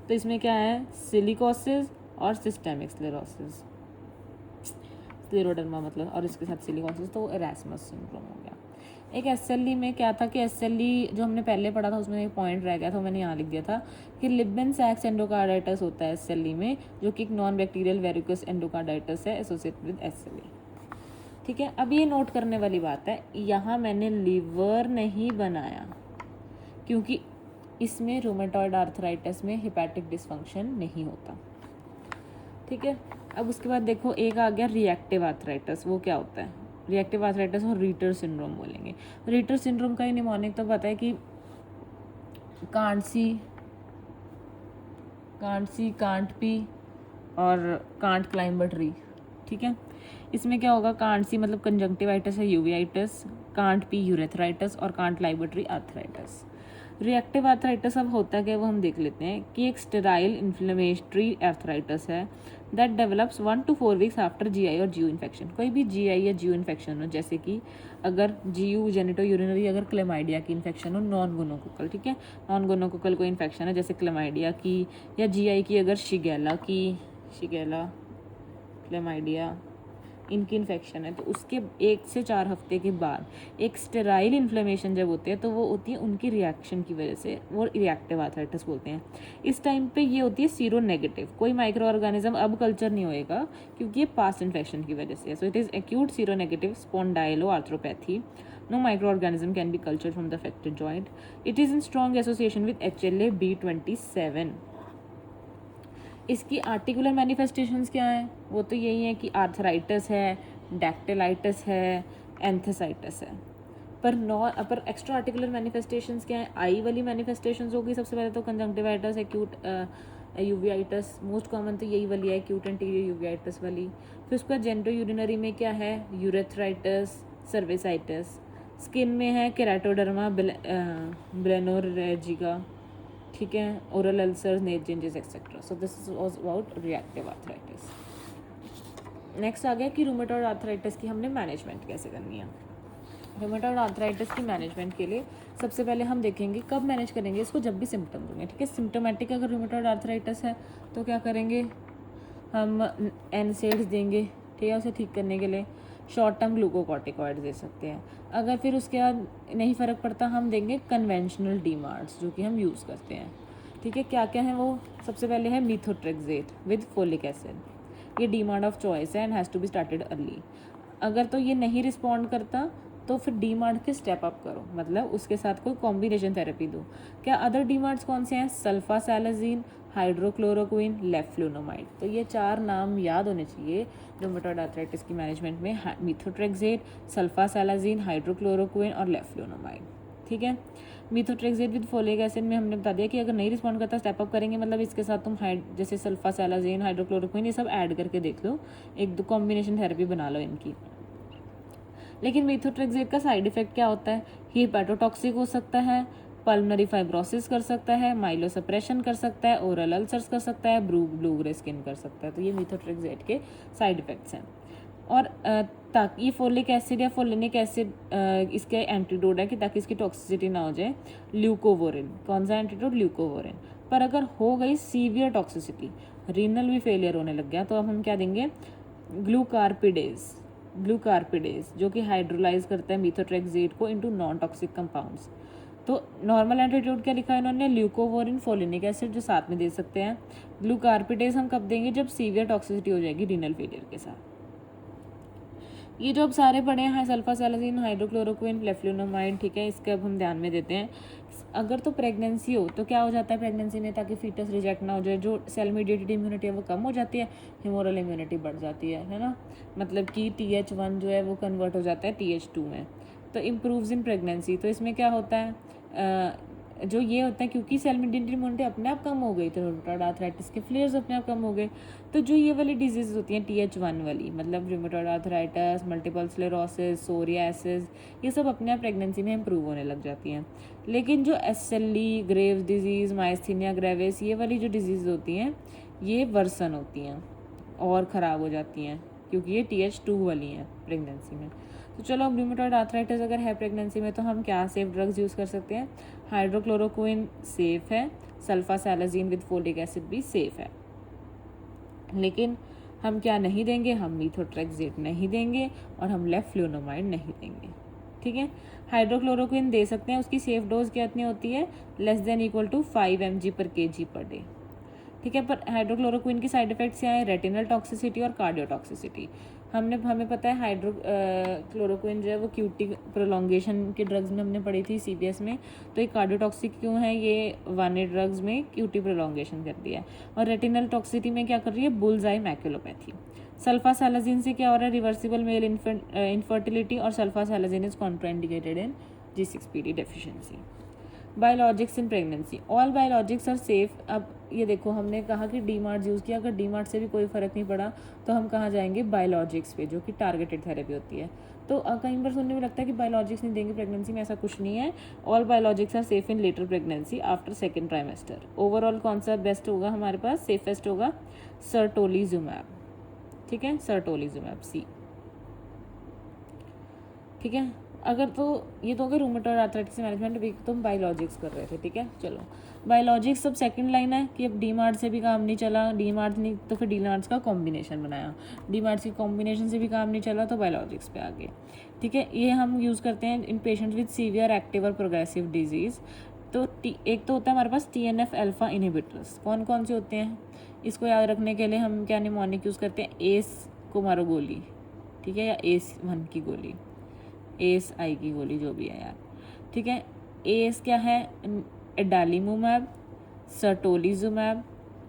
तो इसमें क्या है, सिलिकोसिस और सिस्टेमिक स्क्लेरोसिस, स्क्लेरोडर्मा मतलब, और इसके साथ सिलिकोसिस, तो इरास्मस सिंड्रोम हो गया। एक एसएलई में क्या था कि एसएलई जो हमने पहले पढ़ा था उसमें एक पॉइंट रह गया था, मैंने यहाँ लिख दिया था कि लिब्बन सैक्स एंडोकार्डाइटिस होता है एसएलई में, जो कि एक नॉन बैक्टीरियल वेरिकोस एंडोकार्डाइटिस है एसोसिएटेड विद एसएलई। ठीक है, अब ये नोट करने वाली बात है, यहाँ मैंने लीवर नहीं बनाया क्योंकि इसमें रूमेटॉइड आर्थराइटिस में हिपैटिक डिसफंक्शन नहीं होता। ठीक है, अब उसके बाद देखो एक आ गया रिएक्टिव आर्थराइटिस। वो क्या होता है, रिएक्टिव आर्थराइटिस और रीटर सिंड्रोम बोलेंगे। रीटर सिंड्रोम का ही निमोनिक तो पता है कि कांट पी और कांट क्लाइंब अ ट्री। ठीक है, इसमें क्या होगा, कांट सी मतलब कंजंक्टिवाइटिस है, यूवियाइटिस, कांट पी यूरेथराइटिस और can't climb a tree arthritis. Reactive arthritis अब होता क्या है वो हम देख लेते हैं कि एक स्टेराइल इन्फ्लेमेटरी आर्थराइटिस है that develops 1 to 4 weeks after GI और जीयू इन्फेक्शन। कोई भी जीआई या जीयू इन्फेक्शन हो, जैसे कि अगर जीयू जेनिटो यूरिनरी अगर क्लेमाइडिया की इन्फेक्शन हो, नॉन गोनोकोकल, ठीक है, नॉन गोनोकोकल कोई इन्फेक्शन है जैसे क्लेमाइडिया की या जीआई की, अगर शिगेला क्लेमाइडिया इनकी इन्फेक्शन है, तो उसके 1 से 4 हफ्ते के बाद एक स्टेराइल इन्फ्लेमेशन जब होती है तो वो होती है उनकी रिएक्शन की वजह से, वो रिएक्टिव आर्थराइटिस बोलते हैं। इस टाइम पे ये होती है सीरो नेगेटिव, कोई माइक्रो ऑर्गेनिज्म अब कल्चर नहीं होएगा क्योंकि ये पास्ट इन्फेक्शन की वजह से है। So it is acute seronegative spondyloarthropathy. No microorganism can be cultured from the affected joint. It is in strong association with HLA-B27. इसकी आर्टिकुलर मैनिफेस्टेशंस क्या हैं, वो तो यही है कि आर्थराइटिस है, डैक्टिलाइटिस है, एंथेसाइटिस है। पर एक्स्ट्रा आर्टिकुलर मैनिफेस्टेशंस क्या है, आई वाली मैनिफेस्टेशंस होगी सबसे पहले तो conjunctivitis, acute uveitis, most common तो यही वाली है, एक्यूट एंटीरियर यूवियाइटिस वाली। फिर उसका जेंटो यूरिनरी में क्या है, यूरेथराइटिस, सर्विसाइटिस। स्किन में है केराटोडर्मा ब्लेनोरेजिका, ठीक है, oral ulcers, nail changes etcetera. So this was about reactive arthritis. Next आ गया कि रूमेटॉइड आर्थराइटिस की हमने मैनेजमेंट कैसे करनी है। रूमेटॉइड आर्थराइटिस की मैनेजमेंट के लिए सबसे पहले हम देखेंगे कब मैनेज करेंगे इसको, जब भी सिम्टम्स होंगे। ठीक है, सिम्टोमेटिक अगर रूमेटॉइड आर्थराइटिस है तो क्या करेंगे, हम एनसेड्स देंगे, ठीक है, उसे ठीक करने के लिए शॉर्ट टर्म ग्लूकोकॉर्टिकॉइड दे सकते हैं। अगर फिर उसके बाद नहीं फ़र्क पड़ता हम देंगे कन्वेंशनल डीमार्ट्स जो कि हम यूज़ करते हैं। ठीक है, क्या क्या है वो, सबसे पहले है मीथोट्रेक्सेट विद फोलिक एसिड। ये डीमार्ट ऑफ चॉइस है and has to be started early. अगर तो ये नहीं रिस्पॉन्ड करता तो फिर डीमार्ट के स्टेप अप करो, मतलब उसके साथ कोई कॉम्बिनेशन थेरेपी दो। क्या अदर डीमार्ट्स कौन से हैं, सल्फासैलाजीन, हाइड्रोक्लोरोक्विन, लेफ्लुनोमाइड। तो ये 4 नाम याद होने चाहिए रूमेटॉइड आर्थराइटिस की मैनेजमेंट में, मीथोट्रेक्सेट, सल्फासैलाजीन, हाइड्रोक्लोरोक्विन और लेफ्लुनोमाइड। ठीक है, मीथोट्रेक्सेट विद फोलिक एसिड में हमने बता दिया कि अगर नहीं रिस्पॉन्ड करता स्टेप अप करेंगे, मतलब इसके साथ तुम जैसे सल्फासैलाजीन, हाइड्रोक्लोरोक्विन ये सब ऐड करके देख लो, 1-2 कॉम्बिनेशन थेरेपी बना लो इनकी। लेकिन मीथोट्रेक्सेट का साइड इफेक्ट क्या होता है, हेपाटोटॉक्सिक हो सकता है, पल्मोनरी फाइब्रोसिस कर सकता है, माइलोसप्रेशन कर सकता है, ओरल अल्सर्स कर सकता है, ब्लू ग्रे स्किन कर सकता है। तो ये मीथोट्रेक्सेट के साइड इफेक्ट्स हैं। और ताकि फोलिक एसिड या फोलिनिक एसिड इसके एंटीडोट है कि ताकि इसकी टॉक्सिसिटी ना हो जाए, ल्यूकोवोरिन। कौन सा एंटीडोट, ल्यूकोवोरिन। पर अगर हो गई सीवियर टॉक्सिसिटी, रीनल भी फेलियर होने लग गया, तो अब हम क्या देंगे, ग्लूकारपिडेज जो कि हाइड्रोलाइज करता है मीथोट्रेक्सेट को इनटू नॉन टॉक्सिक कंपाउंड्स। तो नॉर्मल एंटीडोट क्या लिखा है इन्होंने, ल्यूकोवोरिन, फोलिनिक एसिड जो साथ में दे सकते हैं। ग्लूकारपिडेज हम कब देंगे, जब सीवियर टॉक्सिसिटी हो जाएगी रीनल फेलियर के साथ। ये जो अब सारे पढ़े हैं, सल्फासालाजिन, हाइड्रोक्लोरोक्विन, फ्लेवोनोमाइड, ठीक है, इसके अब हम ध्यान में देते हैं। अगर तो प्रेगनेंसी हो तो क्या हो जाता है प्रेगनेंसी में, ताकि फीटस रिजेक्ट ना हो जाए, जो सेल मीडिएटेड इम्यूनिटी है वो कम हो जाती है, ह्यूमोरल इम्यूनिटी बढ़ जाती है ना, मतलब कि TH1 जो है वो कन्वर्ट हो जाता है TH2 में, तो इम्प्रूव्स इन प्रेगनेंसी। तो इसमें क्या होता है, जो ये होता है क्योंकि सेल मीडिएटेड इम्यूनिटी अपने आप कम हो गई, तो रूमेटॉइड आर्थराइटिस के फ्लेयर्स अपने आप कम हो गए। तो जो ये वाली डिजीज होती हैं TH1 वाली, मतलब rheumatoid arthritis, multiple sclerosis, psoriasis, ये सब अपने आप प्रेगनेंसी में इम्प्रूव होने लग जाती हैं। लेकिन जो SLE, Graves disease, myasthenia gravis, ये वाली जो डिजीज़ होती हैं ये वर्सन होती हैं और ख़राब हो जाती हैं, क्योंकि ये TH2 वाली हैं प्रेगनेंसी में। तो चलो, अब रूमेटॉइड आर्थराइटिस अगर है प्रेगनेंसी में तो हम क्या सेफ ड्रग्स यूज़ कर सकते हैं। हाइड्रोक्लोरोक्विन सेफ़ है, सल्फासालाजिन विद फोलिक एसिड भी सेफ़ है, लेकिन हम क्या नहीं देंगे, हम मीथोट्रेक्सेट नहीं देंगे और हम लेफ्लुनोमाइड नहीं देंगे, ठीक है। हाइड्रोक्लोरोक्विन दे सकते हैं, उसकी सेफ डोज कितनी होती है, > 5 mg/kg पर डे, ठीक है। पर हाइड्रोक्लोरोक्विन की साइड इफेक्ट्स क्या है, रेटिनल टॉक्सिसिटी और कार्डियोटॉक्सिसिटी। हमें पता है क्लोरोक्विन जो है वो QT प्रोलॉन्गेशन के ड्रग्स में हमने पढ़ी थी CBS में, तो ये कार्डियोटॉक्सिक क्यों है, ये 1A ड्रग्स में QT प्रोलॉन्गेशन कर दिया है। और रेटिनल टॉक्सिसिटी में क्या कर रही है, बुल्स आई मैक्युलोपैथी। सल्फासालाजिन से क्या हो रहा है, रिवर्सिबल मेल इनफर्टिलिटी, और sulfasalazine is contraindicated in G6PD deficiency. Biologics in pregnancy, all biologics are safe. अब ये देखो, हमने कहा कि DMARD यूज़ किया, अगर DMARD से भी कोई फ़र्क नहीं पड़ा तो हम कहाँ जाएंगे, बायोलॉजिक्स पे, जो कि टारगेटेड थेरेपी होती है। तो कई बार सुनने में लगता है कि बायोलॉजिक्स नहीं देंगे प्रेगनेंसी में, ऐसा कुछ नहीं है। All biologics are safe in later pregnancy after second trimester. Overall कौन सा बेस्ट होगा हमारे पास, सेफेस्ट होगा सर्टोलिजुमैब, ठीक है, सर्टोलिजुमैब C, ठीक है। अगर तो ये तो अगर रूमेटॉइड आर्थराइटिस मैनेजमेंट भी तो हम बायोलॉजिक्स कर रहे थे, ठीक है। चलो, बायोलॉजिक्स सब सेकंड लाइन है कि अब DMARD से भी काम नहीं चला, DMARD नहीं तो फिर DMARD का कॉम्बिनेशन बनाया, DMARD की कॉम्बिनेशन से भी काम नहीं चला तो बायोलॉजिक्स पे आ गए, ठीक है। ये हम यूज़ करते हैं इन पेशेंट्स विद सीवियर एक्टिव और प्रोग्रेसिव डिजीज़। तो एक तो होता है हमारे पास TNF अल्फा इनहिबिटर्स, कौन कौन से होते हैं, इसको याद रखने के लिए हम क्या निमोनिक यूज़ करते हैं, ACE को मारो गोली, ठीक है, या ACE1 की गोली, ACI की गोली, जो भी है यार, ठीक है। ACE क्या है, एडालीमुमैब, सर्टोलिजुमैब,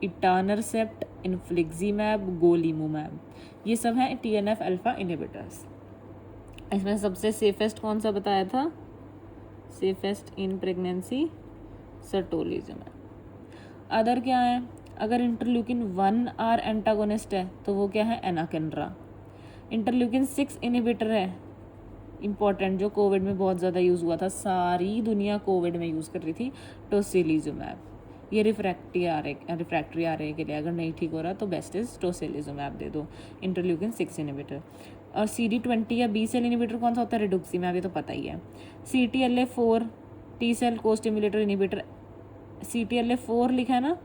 इटानरसेप्ट, इन्फ्लिक्जीमैब, गोलीमुमैब, ये सब हैं TNF अल्फा इनहिबिटर्स। इसमें सबसे सेफेस्ट कौन सा बताया था, सेफेस्ट इन प्रेगनेंसी सर्टोलिजुमैब। अदर क्या है, अगर इंटरल्यूकिन 1R एंटागोनिस्ट है तो वो क्या है, एनाकिंड्रा। इंटरल्यूकिन 6 इनहिबिटर है, इम्पॉर्टेंट, जो कोविड में बहुत ज़्यादा यूज़ हुआ था, सारी दुनिया कोविड में यूज़ कर रही थी, टोसिलिजुमैब। ये रिफ्रैक्टरी आ रहे के लिए, अगर नहीं ठीक हो रहा तो बेस्ट इज टोसिलिजुमैब दे दो, इंटरल्यूकिन 6 इनहिबिटर। और CD20 या B सेल इनहिबिटर कौन सा होता है, रिडुक्सीमैब, ये तो पता ही है। CTLA4 T सेल को स्टिमुलेटर इनहिबिटर, CTLA4 लिखा है ना,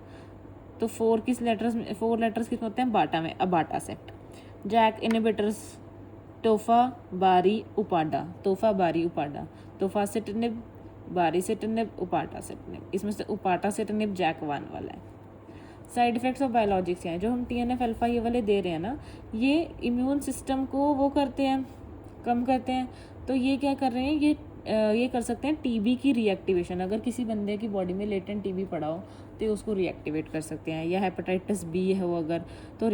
तो 4 लेटर्स किस में होते हैं, बाटा में, अबाटासेप्ट। जैक इनहिबिटर्स, तोफा बारी उपाडा, तोफासिटिनिब, बारीसिटिनिब, उपाटासिटिनिब, इसमें से उपाटासिटिनिब जैक 1 वाला है। साइड इफ़ेक्ट्स ऑफ बायोलॉजिक्स हैं, जो हम TNF अल्फा ये वाले दे रहे हैं ना, ये इम्यून सिस्टम को वो करते हैं, कम करते हैं। तो ये क्या कर रहे हैं, ये कर सकते हैं TB की रीएक्टिवेशन, अगर किसी बंदे की बॉडी में लेटेंट TB पड़ा हो तो उसको रीएक्टिवेट कर सकते हैं, या हेपेटाइटिस B है वो अगर, तो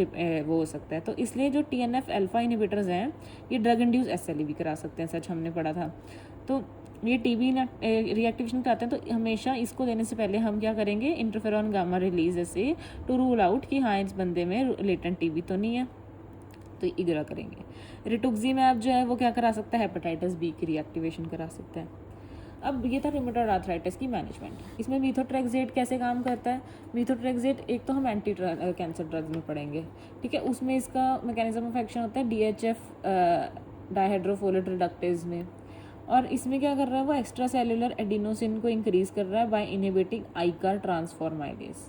वो हो सकता है। तो इसलिए जो TNF अल्फा इनहिबिटर्स हैं ये ड्रग इंड्यूस SLE भी करा सकते हैं, सच हमने पढ़ा था। तो ये TB रिएक्टिवेशन कराते हैं, तो हमेशा इसको देने से पहले हम क्या करेंगे, इंटरफेरॉन गामा रिलीज ऐसे टू रूल आउट कि हाँ इस बंदे में लेटेंट TB तो नहीं है, तो इग्रा करेंगे। रिटुक्सीमैब जो है वो क्या करा सकता है, हेपेटाइटिस B की रिएक्टिवेशन करा सकता है। अब ये था रूमेटॉइड आर्थराइटिस की मैनेजमेंट। इसमें मीथोट्रेक्सेट कैसे काम करता है, मीथोट्रेक्सेट एक तो हम एंटी कैंसर ड्रग्स में पढ़ेंगे, ठीक है। उसमें इसका मैकेनिज्म ऑफ एक्शन होता है DHF डाइहाइड्रोफोलेट रिडक्टेज में, और इसमें क्या कर रहा है वो, एक्स्ट्रा सेलुलर एडिनोसिन को इंक्रीज कर रहा है बाय इनहिबिटिंग आईकार ट्रांसफॉर्माइलेज,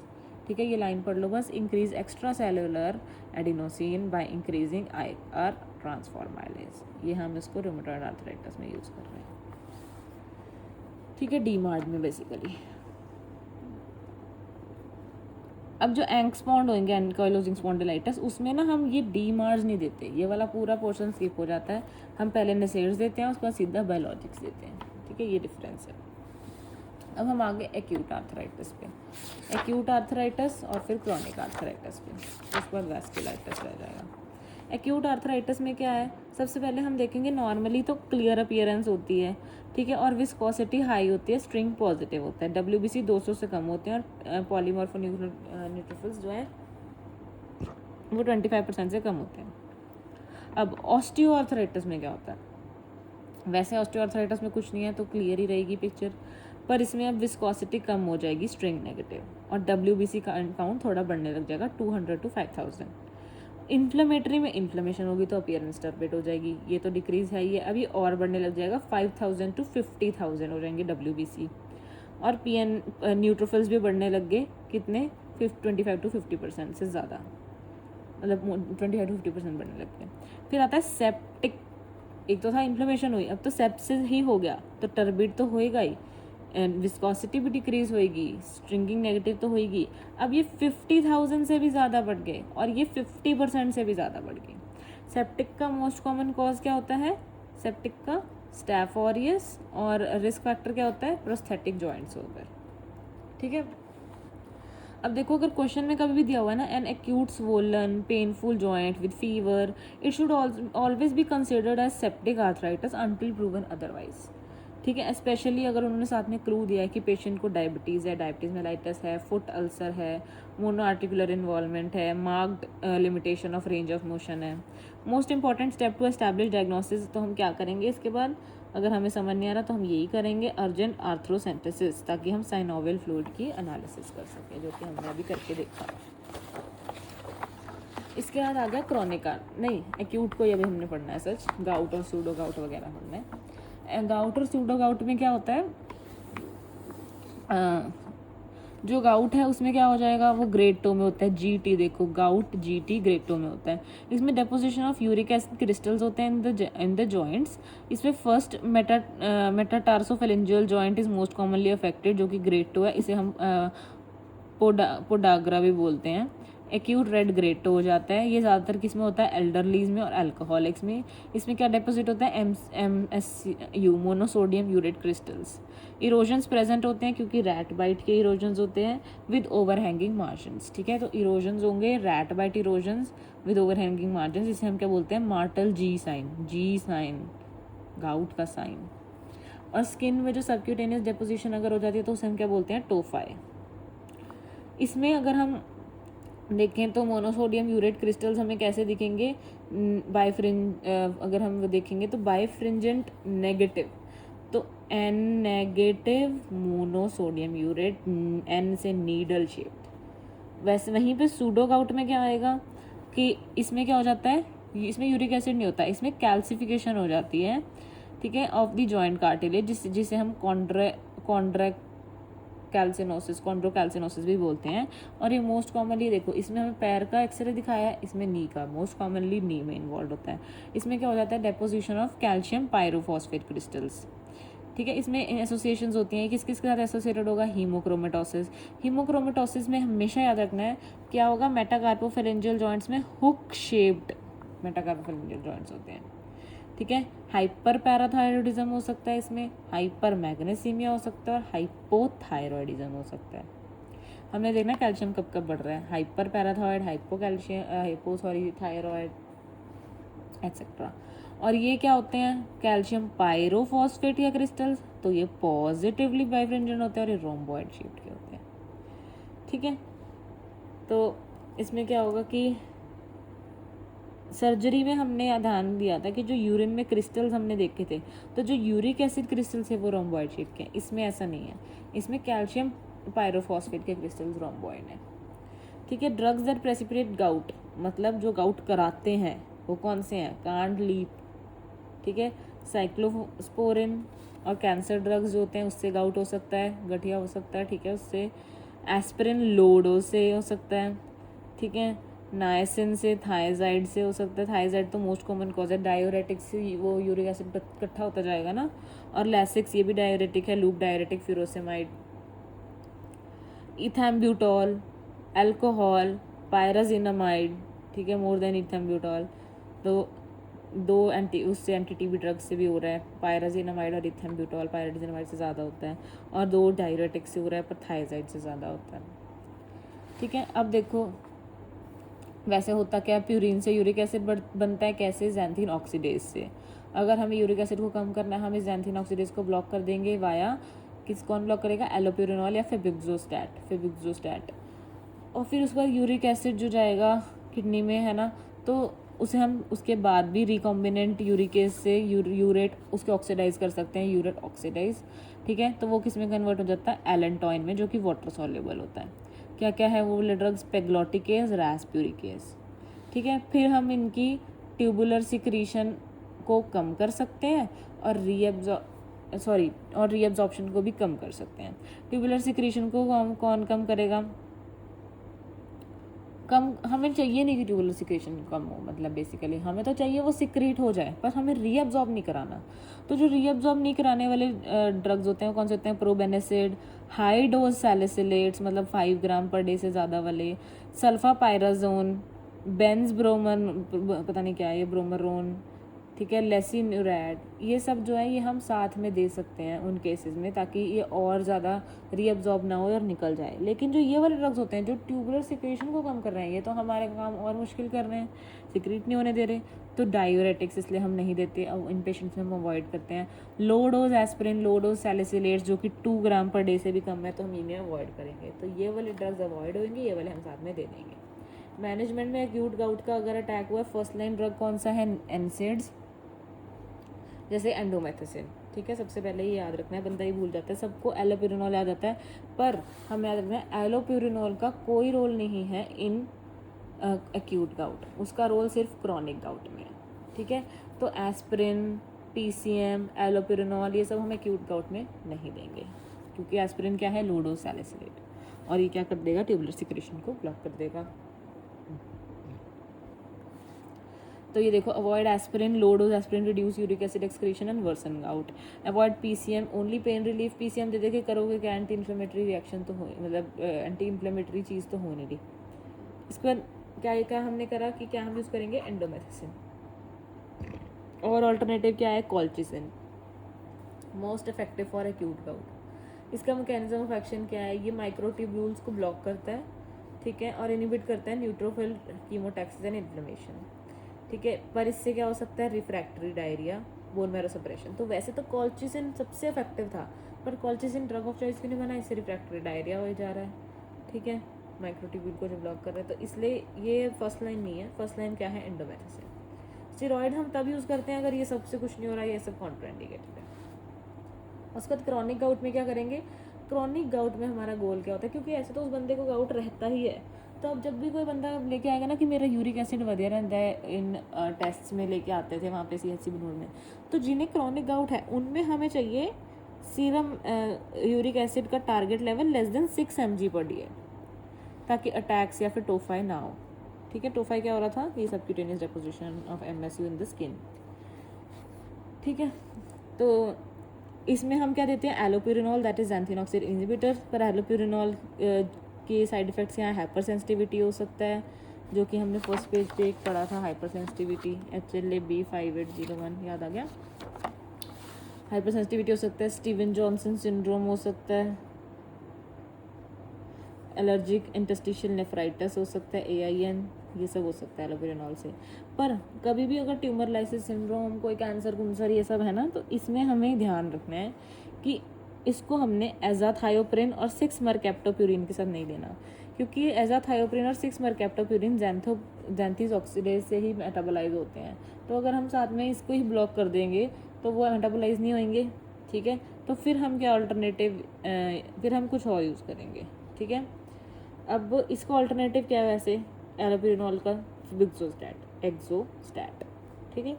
ठीक है। ये लाइन पढ़ लो बस, increase extracellular adenosine by increasing AICAR transformylase, ये हम इसको रूमेटॉइड आर्थराइटिस में यूज़ कर रहे हैं, ठीक है, DMARD में बेसिकली। अब जो एंगस्पॉन्ड होंगे एनकाइलोजिंग स्पॉन्डिलाइटिस, उसमें ना हम ये डीमार्स नहीं देते, ये वाला पूरा पोर्शन स्किप हो जाता है, हम पहले नेसेड्स देते हैं उसके बाद सीधा बायोलॉजिक्स देते हैं, ठीक है, ये डिफरेंस है। अब हम आगे एक्यूट आर्थराइटिस पे, एक्यूट आर्थराइटिस और फिर क्रॉनिक आर्थराइटिस पे, उसके बाद वैस्कुलाइटिस रह जाएगा। एक्यूट आर्थराइटिस में क्या है, सबसे पहले हम देखेंगे नॉर्मली तो क्लियर अपीयरेंस होती है, ठीक है, और विस्कोसिटी हाई होती है, स्ट्रिंग पॉजिटिव होता है, WBC 200 से कम होते हैं, और पॉलीमॉर्फोन्यूट्रोफिल्स जो है वो 25% से कम होते हैं। अब ऑस्टियोआर्थराइटिस में क्या होता है, वैसे ऑस्टियोआर्थराइटिस में कुछ नहीं है तो क्लियर ही रहेगी पिक्चर, पर इसमें अब विस्कोसिटी कम हो जाएगी, स्ट्रिंग नेगेटिव, और WBC का काउंट थोड़ा बढ़ने लग जाएगा, 200 to 5000। इन्फ्लेमेटरी में इन्फ्लेमेशन होगी तो अपीयरेंस टर्बेट हो जाएगी, ये तो डिक्रीज है, ये अभी और बढ़ने लग जाएगा, 5000 to 50,000 हो जाएंगे WBC, और PN न्यूट्रोफिल्स भी बढ़ने लग गए, कितने 25 to 50% से ज़्यादा, मतलब 25 to 50% बढ़ने लग गए। फिर आता है सेप्टिक, एक तो था इन्फ्लेमेशन हुई, अब तो सेप्सिस ही हो गया, तो टर्बिड तो होएगा ही, एंड विस्कोसिटी भी डिक्रीज होएगी, स्ट्रिंगिंग नेगेटिव तो होएगी। अब ये 50,000 से भी ज़्यादा बढ़ गए, और ये 50% से भी ज़्यादा बढ़ गए। सेप्टिक का मोस्ट कॉमन कॉज क्या होता है, सेप्टिक का स्टैफ ऑरियस, और रिस्क फैक्टर क्या होता है, प्रोस्थेटिक जॉइंट्स होकर, ठीक है। अब देखो अगर क्वेश्चन में कभी भी दिया हुआ है ना, an acute swollen painful joint with fever, it should always be considered as septic arthritis until proven otherwise, ठीक है। स्पेशली अगर उन्होंने साथ में क्लू दिया है कि पेशेंट को डायबिटीज़ है, डायबिटीज़ मेलाइटिस है, फुट अल्सर है, मोनो आर्टिकुलर इन्वॉल्वमेंट है, marked limitation of range of motion है। Most important step to establish diagnosis, तो हम क्या करेंगे इसके बाद, अगर हमें समझ नहीं आ रहा तो हम यही करेंगे, अर्जेंट आर्थ्रोसेंटेसिस, ताकि हम साइनोवियल फ्लूइड की एनालिसिस कर सकें, जो कि हमने अभी करके देखा। इसके बाद आ गया क्रॉनिक नहीं, एक्यूट को अभी हमने पढ़ना है, सच गाउट और सूडो गाउट वगैरह पढ़ना है। गाउट और सूडो गाउट में क्या होता है, जो गाउट है उसमें क्या हो जाएगा, वो ग्रेड 2 में होता है, GT, देखो गाउट GT ग्रेड 2 में होता है। इसमें deposition of uric acid crystals होते हैं इन द जॉइंट्स। इसमें first metatarsophalangeal joint is most commonly affected, जो कि ग्रेड 2 है, इसे हम पोडाग्रा भी बोलते हैं। एक्यूट रेड ग्रेड 2 हो जाता है, ये ज़्यादातर किस में होता है, एल्डरलीज में और अल्कोहलिक्स में। इसमें क्या डिपॉजिट होता है, MSU monosodium urate crystals. Erosions present होते हैं क्योंकि रैट बाइट के इरोजन्स होते हैं विद ओवरहैंगिंग मार्जिन्स, ठीक है। तो इरोजन्स होंगे rat bite erosions with overhanging margins, इसे हम क्या बोलते हैं, मार्टल G साइन, गाउट का साइन। और स्किन में जो सबक्यूटेनियस डिपोजिशन अगर हो जाती है तो उसे हम क्या बोलते हैं, टोफाई। इसमें अगर हम देखें तो मोनोसोडियम यूरेट क्रिस्टल्स हमें कैसे दिखेंगे, अगर हम देखेंगे तो बाइफ्रिंजेंट नेगेटिव, तो N negative monosodium urate, N से नीडल शेप्ड। वैसे वहीं पे सूडो गाउट में क्या आएगा कि इसमें क्या हो जाता है, इसमें यूरिक एसिड नहीं होता, इसमें कैल्सिफिकेशन हो जाती है, ठीक है, ऑफ द जॉइंट कार्टिलेज, जिसे हम कॉन्ड्रोकैल्सिनोसिस भी बोलते हैं। और ये मोस्ट कॉमनली देखो, इसमें हमें पैर का एक्सरे दिखाया है, इसमें नी का, मोस्ट कॉमनली नी में इन्वॉल्व होता है। इसमें क्या हो जाता है, deposition of calcium pyrophosphate crystals, ठीक है। इसमें एसोसिएशंस होती हैं, किस किस के साथ एसोसिएटेड होगा, हीमोक्रोमेटोसिस। हीमोक्रोमेटोसिस में हमेशा याद रखना है क्या होगा, मेटाकार्पोफेरेंजियल जॉइंट्स में हुक शेप्ड मेटाकार्पोफेरेंजियल जॉइंट्स होते हैं, ठीक है। हाइपर पैराथायरॉयडिज्म हो सकता है, इसमें हाइपर मैग्नेसीमिया हो सकता है, और हाइपोथायरॉयडिज्म हो सकता है। हमने देखना कैल्शियम कब कब बढ़ रहा है, हाइपर पैराथायरॉयड, हाइपोथायरॉयड एक्सेट्रा। और ये क्या होते हैं, कैल्शियम पायरोफॉस्फेट या क्रिस्टल्स, तो ये पॉजिटिवली बाइफ्रेंजेंट होते हैं और ये रोम्बॉइड शेप्ड के होते हैं, ठीक है। तो इसमें क्या होगा कि सर्जरी में हमने ध्यान दिया था कि जो यूरिन में क्रिस्टल्स हमने देखे थे, तो जो यूरिक एसिड क्रिस्टल्स है वो रोम्बॉइड शेप के हैं, इसमें ऐसा नहीं है, इसमें कैल्शियम पायरोफॉस्फेट के क्रिस्टल्स रोम्बॉइड हैं, ठीक है। ड्रग्स दैट प्रेसिपिटेट गाउट, मतलब जो गाउट कराते हैं वो कौन से हैं, कांड लीप, ठीक है, साइक्लोस्पोरिन, और कैंसर ड्रग्स जो होते हैं उससे गाउट हो सकता है, गठिया हो सकता है, ठीक है, उससे एस्पिरिन लोडो से हो सकता है, ठीक है, नायसिन से, थायजाइड से हो सकता है, थायजाइड तो मोस्ट कॉमन कॉज है, डायोरेटिक से वो यूरिक एसिड इकट्ठा होता जाएगा ना, और लैसिक्स ये भी डायोरेटिक है, loop diuretic, furosemide, ethambutol, alcohol, pyrazinamide, ठीक है, मोर देन इथेम्ब्यूटॉल, तो दो उससे एंटी टीबी ड्रग्स से भी हो रहा है, पायराजिनामाइड और इथेम्ब्यूटॉल पायराजिनामाइड से ज़्यादा होता है, और 2 डायरेटिक से हो रहा है पर थायजाइड से ज़्यादा होता है, ठीक है। अब देखो वैसे होता क्या है, प्यूरिन से यूरिक एसिड बनता है, कैसे, ज़ैंथीन ऑक्सीडेज से। अगर हमें यूरिक एसिड को कम करना है, हम इस ज़ैंथीन ऑक्सीडेज को ब्लॉक कर देंगे वाया कौन ब्लॉक करेगा, एलोप्यूरिनॉल या फेबिक्सोस्टैट। और फिर उस पर यूरिक एसिड जो जाएगा किडनी में, है ना, तो उसे हम उसके बाद भी रिकॉम्बिनेंट यूरिकेज से यूरेट उसके ऑक्सीडाइज कर सकते हैं, यूरेट ऑक्सीडाइज, ठीक है। तो वो किस में कन्वर्ट हो जाता है, एलेंटॉइन में, जो कि वाटर सॉल्युबल होता है। क्या क्या है वो वाले ड्रग्स, पेग्लोटिकेज, रास्प्यूरिकेज, ठीक है। फिर हम इनकी ट्यूबुलर सिक्रीशन को कम कर सकते हैं और रीअब्जॉर्प्शन को भी कम कर सकते हैं। ट्यूबुलर सिक्रीशन को कौन कम करेगा, कम हमें चाहिए नहीं कि ट्यूबुलर सिक्रीशन कम हो, मतलब बेसिकली हमें तो चाहिए वो सिक्रीट हो जाए, पर हमें रीअब्जॉर्ब नहीं कराना। तो जो रीअब्जॉर्ब नहीं कराने वाले ड्रग्स होते हैं वो कौन से होते हैं, प्रोबेनेसिड, हाई डोज सैलिसिलेट्स, मतलब 5 ग्राम पर डे से ज़्यादा वाले, सल्फापायराजोन, बेंज ब्रोमन, पता नहीं क्या है ये, ब्रोमरोन, ठीक है, लेसिनुरैड, ये सब जो है ये हम साथ में दे सकते हैं उन केसेस में, ताकि ये और ज़्यादा रीअब्जॉर्ब ना हो और निकल जाए। लेकिन जो ये वाले ड्रग्स होते हैं जो ट्यूबुलर सिक्रेशन को कम कर रहे हैं, ये तो हमारे काम और मुश्किल कर रहे हैं, सिक्रीट नहीं होने दे रहे, तो डायूरेटिक्स इसलिए हम नहीं देते, अब इन पेशेंट्स में हम अवॉइड करते हैं। लो dose aspirin, low dose salicylates जो कि 2 ग्राम पर डे से भी कम है, तो हम इन्हें अवॉइड करेंगे। तो ये वाले ड्रग्स अवॉइड होंगे, ये वाले हम साथ में दे देंगे। मैनेजमेंट में एक्यूट गाउट का अगर अटैक हुआ, फर्स्ट लाइन ड्रग कौन सा है, एनसेड्स, जैसे एंडोमेथसिन, ठीक है। सबसे पहले ये याद रखना है, बंदा ही भूल जाता है, सबको एलोप्यूरिनॉल याद आता है, पर हमें याद रखना है एलोप्यूरिनॉल का कोई रोल नहीं है इन एक्यूट गाउट, उसका रोल सिर्फ क्रॉनिक गाउट में है, ठीक है। तो एस्पिरिन, पीसीएम, एलोप्यूरिनॉल ये सब हम एक्यूट गाउट में नहीं देंगे, क्योंकि एस्पिरिन क्या है, लो डोज सैलिसिलेट, और ये क्या कर देगा, ट्यूबुलर सिक्रेशन को ब्लॉक कर देगा। तो ये देखो, avoid aspirin, low dose aspirin reduce uric acid excretion and worsen gout. Avoid PCM, only pain relief. PCM दे देके करोगे क्या, एंटी इन्फ्लेमेटरी रिएक्शन तो हो, मतलब एंटी इन्फ्लेमेटरी चीज़ तो हो नहीं रही। इसके बाद क्या हमने करा कि क्या हम यूज़ करेंगे, एंडोमेथिसिन, और ऑल्टरनेटिव क्या है, colchicine, most effective for acute gout. इसका मैकेनिज्म ऑफ एक्शन क्या है, ये माइक्रोट्यूब्यूल्स को ब्लॉक करता है, ठीक है, और इनिबिट करता है न्यूट्रोफिल कीमोटैक्सिस एंड इन्फ्लेमेशन, ठीक है। पर इससे क्या हो सकता है, refractory diarrhoea, bone marrow suppression. तो वैसे तो कॉल्चिसिन सबसे इफेक्टिव था, पर कॉल्चिसिन ड्रग ऑफ चॉइस क्यों नहीं बना, इससे रिफ्रैक्टरी डायरिया हो जा रहा है, ठीक है, माइक्रोट्यूब्यूल को जो ब्लॉक कर रहा है। तो इसलिए ये फर्स्ट लाइन नहीं है, फर्स्ट लाइन क्या है, एंडोमेथिसिन। स्टेरॉइड हम तब यूज़ करते हैं अगर ये सबसे कुछ नहीं हो रहा है, ये सब कॉन्ट्राइंडिकेटेड है। उसके बाद क्रॉनिक गाउट में क्या करेंगे, क्रॉनिक गाउट में हमारा गोल क्या होता है, क्योंकि ऐसे तो उस बंदे को गाउट रहता ही है, तो अब जब भी कोई बंदा लेके आएगा ना कि मेरा यूरिक एसिड बढ़िया रहता है, इन टेस्ट्स में लेके आते थे वहाँ पे CHC बनूर में, तो जिन्हें क्रॉनिक गाउट है उनमें हमें चाहिए सीरम यूरिक एसिड का target level less than 6 mg per day, ताकि अटैक्स या फिर टोफाई ना हो, ठीक है। टोफाई क्या हो रहा था, ये subcutaneous deposition of MSU in the skin, ठीक है। तो इसमें हम क्या देते हैं, allopurinol, that is xanthine oxide inhibitor. पर एलोप्यूरिनॉल के साइड इफ़ेक्ट्स यहाँ हाइपर सेंसिटिविटी हो सकता है, जो कि हमने फर्स्ट पेज पे एक पढ़ा था, हाइपर सेंसिटिविटी, HLA-B5801, याद आ गया, हाइपर सेंसिटिविटी हो सकता है, स्टीवन जॉनसन सिंड्रोम हो सकता है, एलर्जिक इंटस्टिशियल नेफ्राइटिस हो सकता है, AIN, ये सब हो सकता है एलोप्यूरिनॉल से। पर कभी भी अगर ट्यूमर लाइसिस सिंड्रोम, कोई कैंसर ये सब है ना, तो इसमें हमें ध्यान रखना है कि इसको हमने एजाथायोप्रिन और 6-मरकैप्टोप्यूरिन के साथ नहीं देना, क्योंकि एजाथायोप्रिन और 6-मरकैप्टोप्यूरिन ज़ैंथीस ऑक्सीडेज से ही मेटाबोलाइज होते हैं। तो अगर हम साथ में इसको ही ब्लॉक कर देंगे तो वो मेटाबोलाइज नहीं होंगे, ठीक है। तो फिर हम क्या ऑल्टरनेटिव, फिर हम कुछ और यूज़ करेंगे, ठीक है। अब इसका ऑल्टरनेटिव क्या है वैसे, एलोप्यूरिनॉल का एक्सोस्टैट, ठीक है।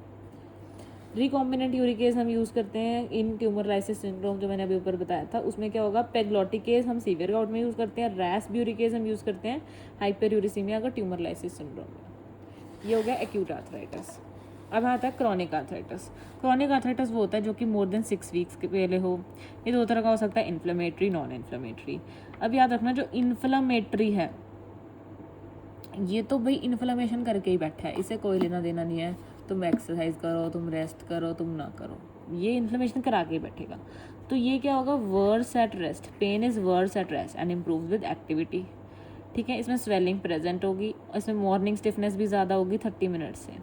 रिकॉम्बिनेंट यूरिकेज हम यूज़ करते हैं इन ट्यूमर लाइसिस सिंड्रोम, जो मैंने अभी ऊपर बताया था, उसमें क्या होगा, पेग्लोटिकेज हम सीवियर गाउट में यूज़ करते हैं, रास्ब्यूरिकेज हम यूज़ करते हैं हाइपर यूरिसीमिया का ट्यूमर लाइसिस सिंड्रोम में। ये हो गया एक्यूट आर्थराइटिस। अब आता है क्रॉनिक आर्थराइटिस। क्रॉनिक आर्थराइटिस वो होता है जो कि मोर देन 6 वीक्स के पहले हो। ये 2 तरह का हो सकता है, इन्फ्लेमेटरी, नॉन इन्फ्लेमेटरी। अब याद रखना, जो इन्फ्लेमेटरी है ये तो भाई इन्फ्लेमेशन करके ही बैठा है, इसे कोई लेना देना नहीं है। तुम एक्सरसाइज करो, तुम रेस्ट करो, तुम ना करो, ये इन्फ्लेमेशन करा के ही बैठेगा। तो ये क्या होगा, worse at rest, pain is worse at rest and improve with activity. ठीक है, इसमें स्वेलिंग प्रेजेंट होगी, इसमें मॉर्निंग स्टिफनेस भी ज़्यादा होगी 30 मिनट से।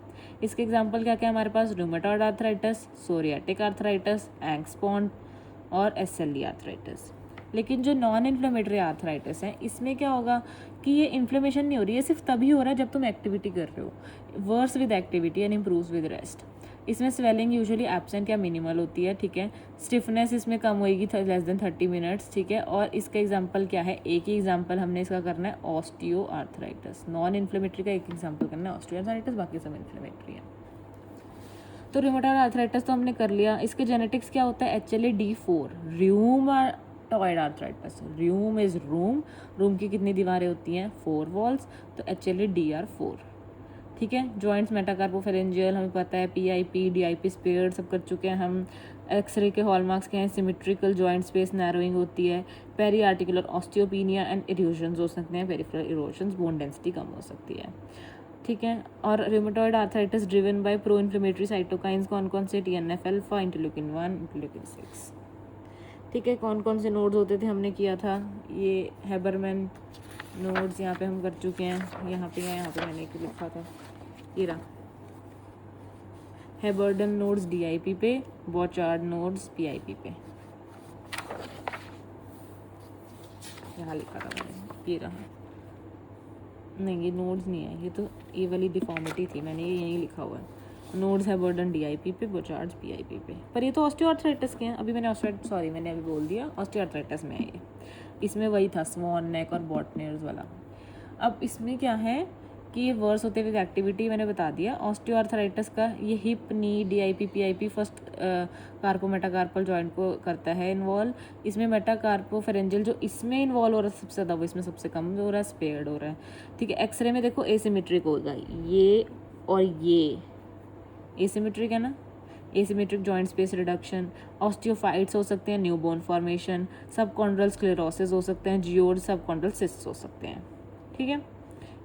इसके एग्जांपल क्या क्या है हमारे पास, रूमेटॉइड आर्थराइटिस, सोरियाटिक आर्थराइटिस, एंगस्पॉन्ड और SLE आर्थराइटिस। लेकिन जो नॉन इन्फ्लेमेटरी आर्थराइटिस है, इसमें क्या होगा कि ये इन्फ्लेमेशन नहीं हो रही है, सिर्फ तभी हो रहा है जब तुम एक्टिविटी कर रहे हो, worse with activity and improves with rest. इसमें स्वेलिंग यूजुअली एब्सेंट या मिनिमल होती है। ठीक है, स्टिफनेस इसमें कम होएगी लेस देन 30 मिनट्स। ठीक है, और इसका एग्जांपल क्या है, एक ही एग्जांपल हमने इसका करना है, ऑस्टियो आर्थराइटिस। नॉन इन्फ्लेमेटरी का एक एग्जांपल करना है ऑस्टियो आर्थराइटिस, बाकी सब इन्फ्लेमेटरी है। तो रूमेटॉइड आर्थराइटिस तो हमने कर लिया। इसके जेनेटिक्स क्या होता है, HLA-D4। Rheumatoid arthritis, room is room, room की कितनी दीवारें होती हैं, 4 वॉल्स, तो HLA-DR4। ठीक है, जॉइंट्स मेटाकार्पोफेरेंजियल हमें पता है, PIP DIP स्पेयर सब कर चुके हैं हम। एक्सरे के हॉलमार्क्स क्या हैं, सिमेट्रिकल जॉइंट स्पेस नैरोइंग होती है, periarticular osteopenia and erosions हो सकते हैं, पेरिफेरल इरोजन्स, बोन डेंसिटी कम हो सकती है। ठीक है, और rheumatoid arthritis driven by pro inflammatory cytokines कौन कौन से, TNF अल्फा, इंटरल्यूकिन 1, इंटरल्यूकिन 6। ठीक है, कौन कौन से नोड्स होते थे हमने किया था, ये हैबरमैन नोड्स यहाँ पे हम कर चुके हैं, यहाँ पे मैंने एक लिखा था, ये रहा, हैबर्डन नोड्स DIP पे, बॉचार्ड नोड्स PIP पे, यहाँ लिखा था मैंने, ये रहा। नहीं, ये नोड्स नहीं है, ये तो ये वाली डिफॉर्मिटी थी, मैंने ये यहीं लिखा हुआ है, नोड्स है बर्डन DIP पे, बोचार्ड्स PIP पे। पर ये तो ऑस्टियोआर्थराइटिस के हैं, मैंने अभी बोल दिया ऑस्टियोआर्थराइटिस में है ये। इसमें वही था स्वॉन नेक और बॉटनेर्स वाला। अब इसमें क्या है कि ये वर्स होते हुए एक्टिविटी मैंने बता दिया। ऑस्टियोआर्थराइटिस का ये hip, knee, DIP PIP first carpometacarpal joint को करता है इन्वॉल्व। इसमें मेटाकार्पोफेरेंजियल जो इसमें इन्वॉल्व हो रहा है सबसे ज़्यादा, वो इसमें सबसे कम हो रहा है, स्पेयर्ड हो रहा है। ठीक है, एक्सरे में देखो एसिमेट्रिक होगा, ये और ये एसिमेट्रिक है ना, asymmetric joint space reduction, osteophytes हो सकते हैं, न्यूबोर्न फॉर्मेशन, सबकॉन्ड्रल स्क्लेरोसिस हो सकते हैं, जियोड सबकॉन्ड्रल सिस्ट्स हो सकते हैं। ठीक है,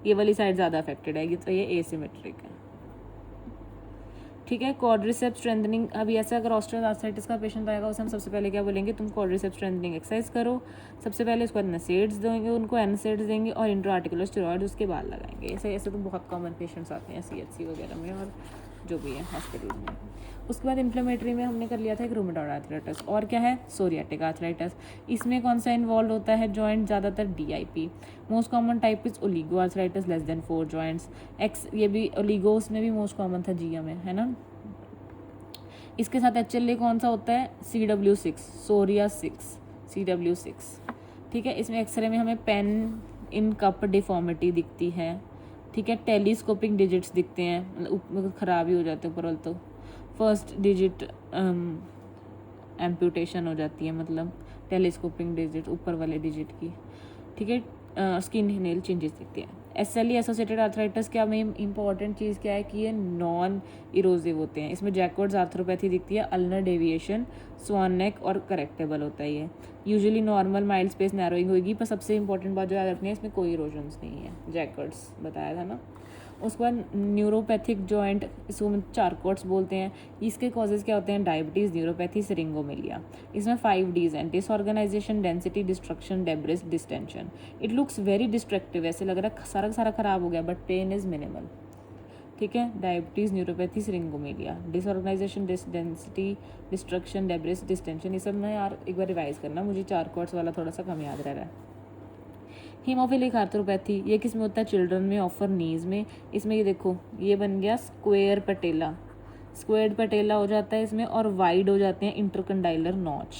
ये वाली साइड ज़्यादा अफेक्टेड है, तो ये एसिमेट्रिक है। ठीक है, क्वाड्रिसेप्स स्ट्रेंथनिंग, अभी ऐसा अगर ऑस्टियोआर्थराइटिस का पेशेंट आएगा उसे हम सबसे पहले क्या बोलेंगे, तुम क्वाड्रिसेप्स स्ट्रेंथनिंग एक्सरसाइज करो। सबसे पहले उसके बाद NSAIDs देंगे, उनको NSAIDs देंगे और इंट्राआर्टिकुलर स्टेरॉइड उसके बाद लगाएंगे। ऐसे ऐसे तो बहुत कॉमन पेशेंट्स आते हैं CHC वगैरह में और जो भी है हॉस्पिटल में। उसके बाद इन्फ्लेमेटरी में हमने कर लिया था एक रूमेटॉइड आर्थराइटिस, और क्या है, सोरियाटिक आर्थराइटिस। इसमें कौन सा इन्वॉल्व होता है जॉइंट, ज़्यादातर DIP। Most common type is oligo arthritis, less than 4 joints. ये भी ओलिगोस में भी मोस्ट कॉमन था जिया में, है ना। इसके साथ HLA कौन सा होता है, CW6, सोरिया 6, CW6। ठीक है, इसमें एक्सरे में हमें पेन इन कप डिफॉर्मिटी दिखती है। ठीक है, टेलीस्कोपिक डिजिट्स दिखते हैं, मतलब ख़राब ही हो जाते हैं ऊपर, तो फर्स्ट डिजिट एम्प्यूटेशन हो जाती है, मतलब टेलीस्कोपिक डिजिट ऊपर वाले डिजिट की। ठीक है, स्किन नेल चेंजेस दिखते हैं। SLE एसोसिएटेड आर्थराइटिस क्या में इंपॉर्टेंट चीज़ क्या है कि ये नॉन इरोजिव होते हैं। इसमें जैकवर्ड्स आर्थरोपैथी दिखती है, अल्नर डेविएशन, स्वान नेक और करेक्टेबल होता है। ये usually normal mild space narrowing होगी, पर सबसे इंपॉर्टेंट बात जो याद रखनी है, इसमें कोई इरोजन्स नहीं है, जैकवर्ड्स बताया था ना। उसके बाद न्यूरोपैथिक जॉइंट, इसको हम चारकोट्स बोलते हैं। इसके कॉजेज़ क्या होते हैं, डायबिटीज़, न्यूरोपैथी, सिरिंगोमेलिया। इसमें 5 Ds हैं, disorganisation, density, destruction, debris, distension. It looks very destructive, ऐसे लग रहा है सारा सारा खराब हो गया, बट पेन इज़ मिनिमल। ठीक है, diabetes, neuropathy, syringomyelia, disorganisation, density, destruction, debris, distension. ये सब ना यार एक बार रिवाइज करना, मुझे चारकोट्स वाला थोड़ा सा कम याद रह रहा है। हीमोफिलिक आर्थरोपैथी, ये किस में होता है, चिल्ड्रन में, ऑफर नीज में। इसमें ये देखो, ये बन गया स्क्वेयर पटेला, स्क्वेयर्ड पटेला हो जाता है इसमें, और वाइड हो जाते हैं intercondylar notch,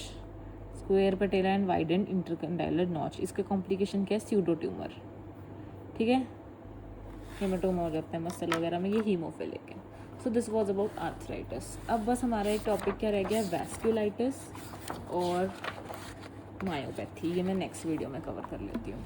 square patella and wide and intercondylar notch. इसके कॉम्प्लिकेशन क्या है, स्यूडो ट्यूमर। ठीक है, हेमाटोमा हो जाता है मसल वगैरह में, ये हीमोफिलिक है। So this was about arthritis. अब बस हमारा एक टॉपिक क्या रह गया, वैस्कुलाइटिस और मायोपैथी। ये मैं नेक्स्ट वीडियो में कवर कर लेती हूँ।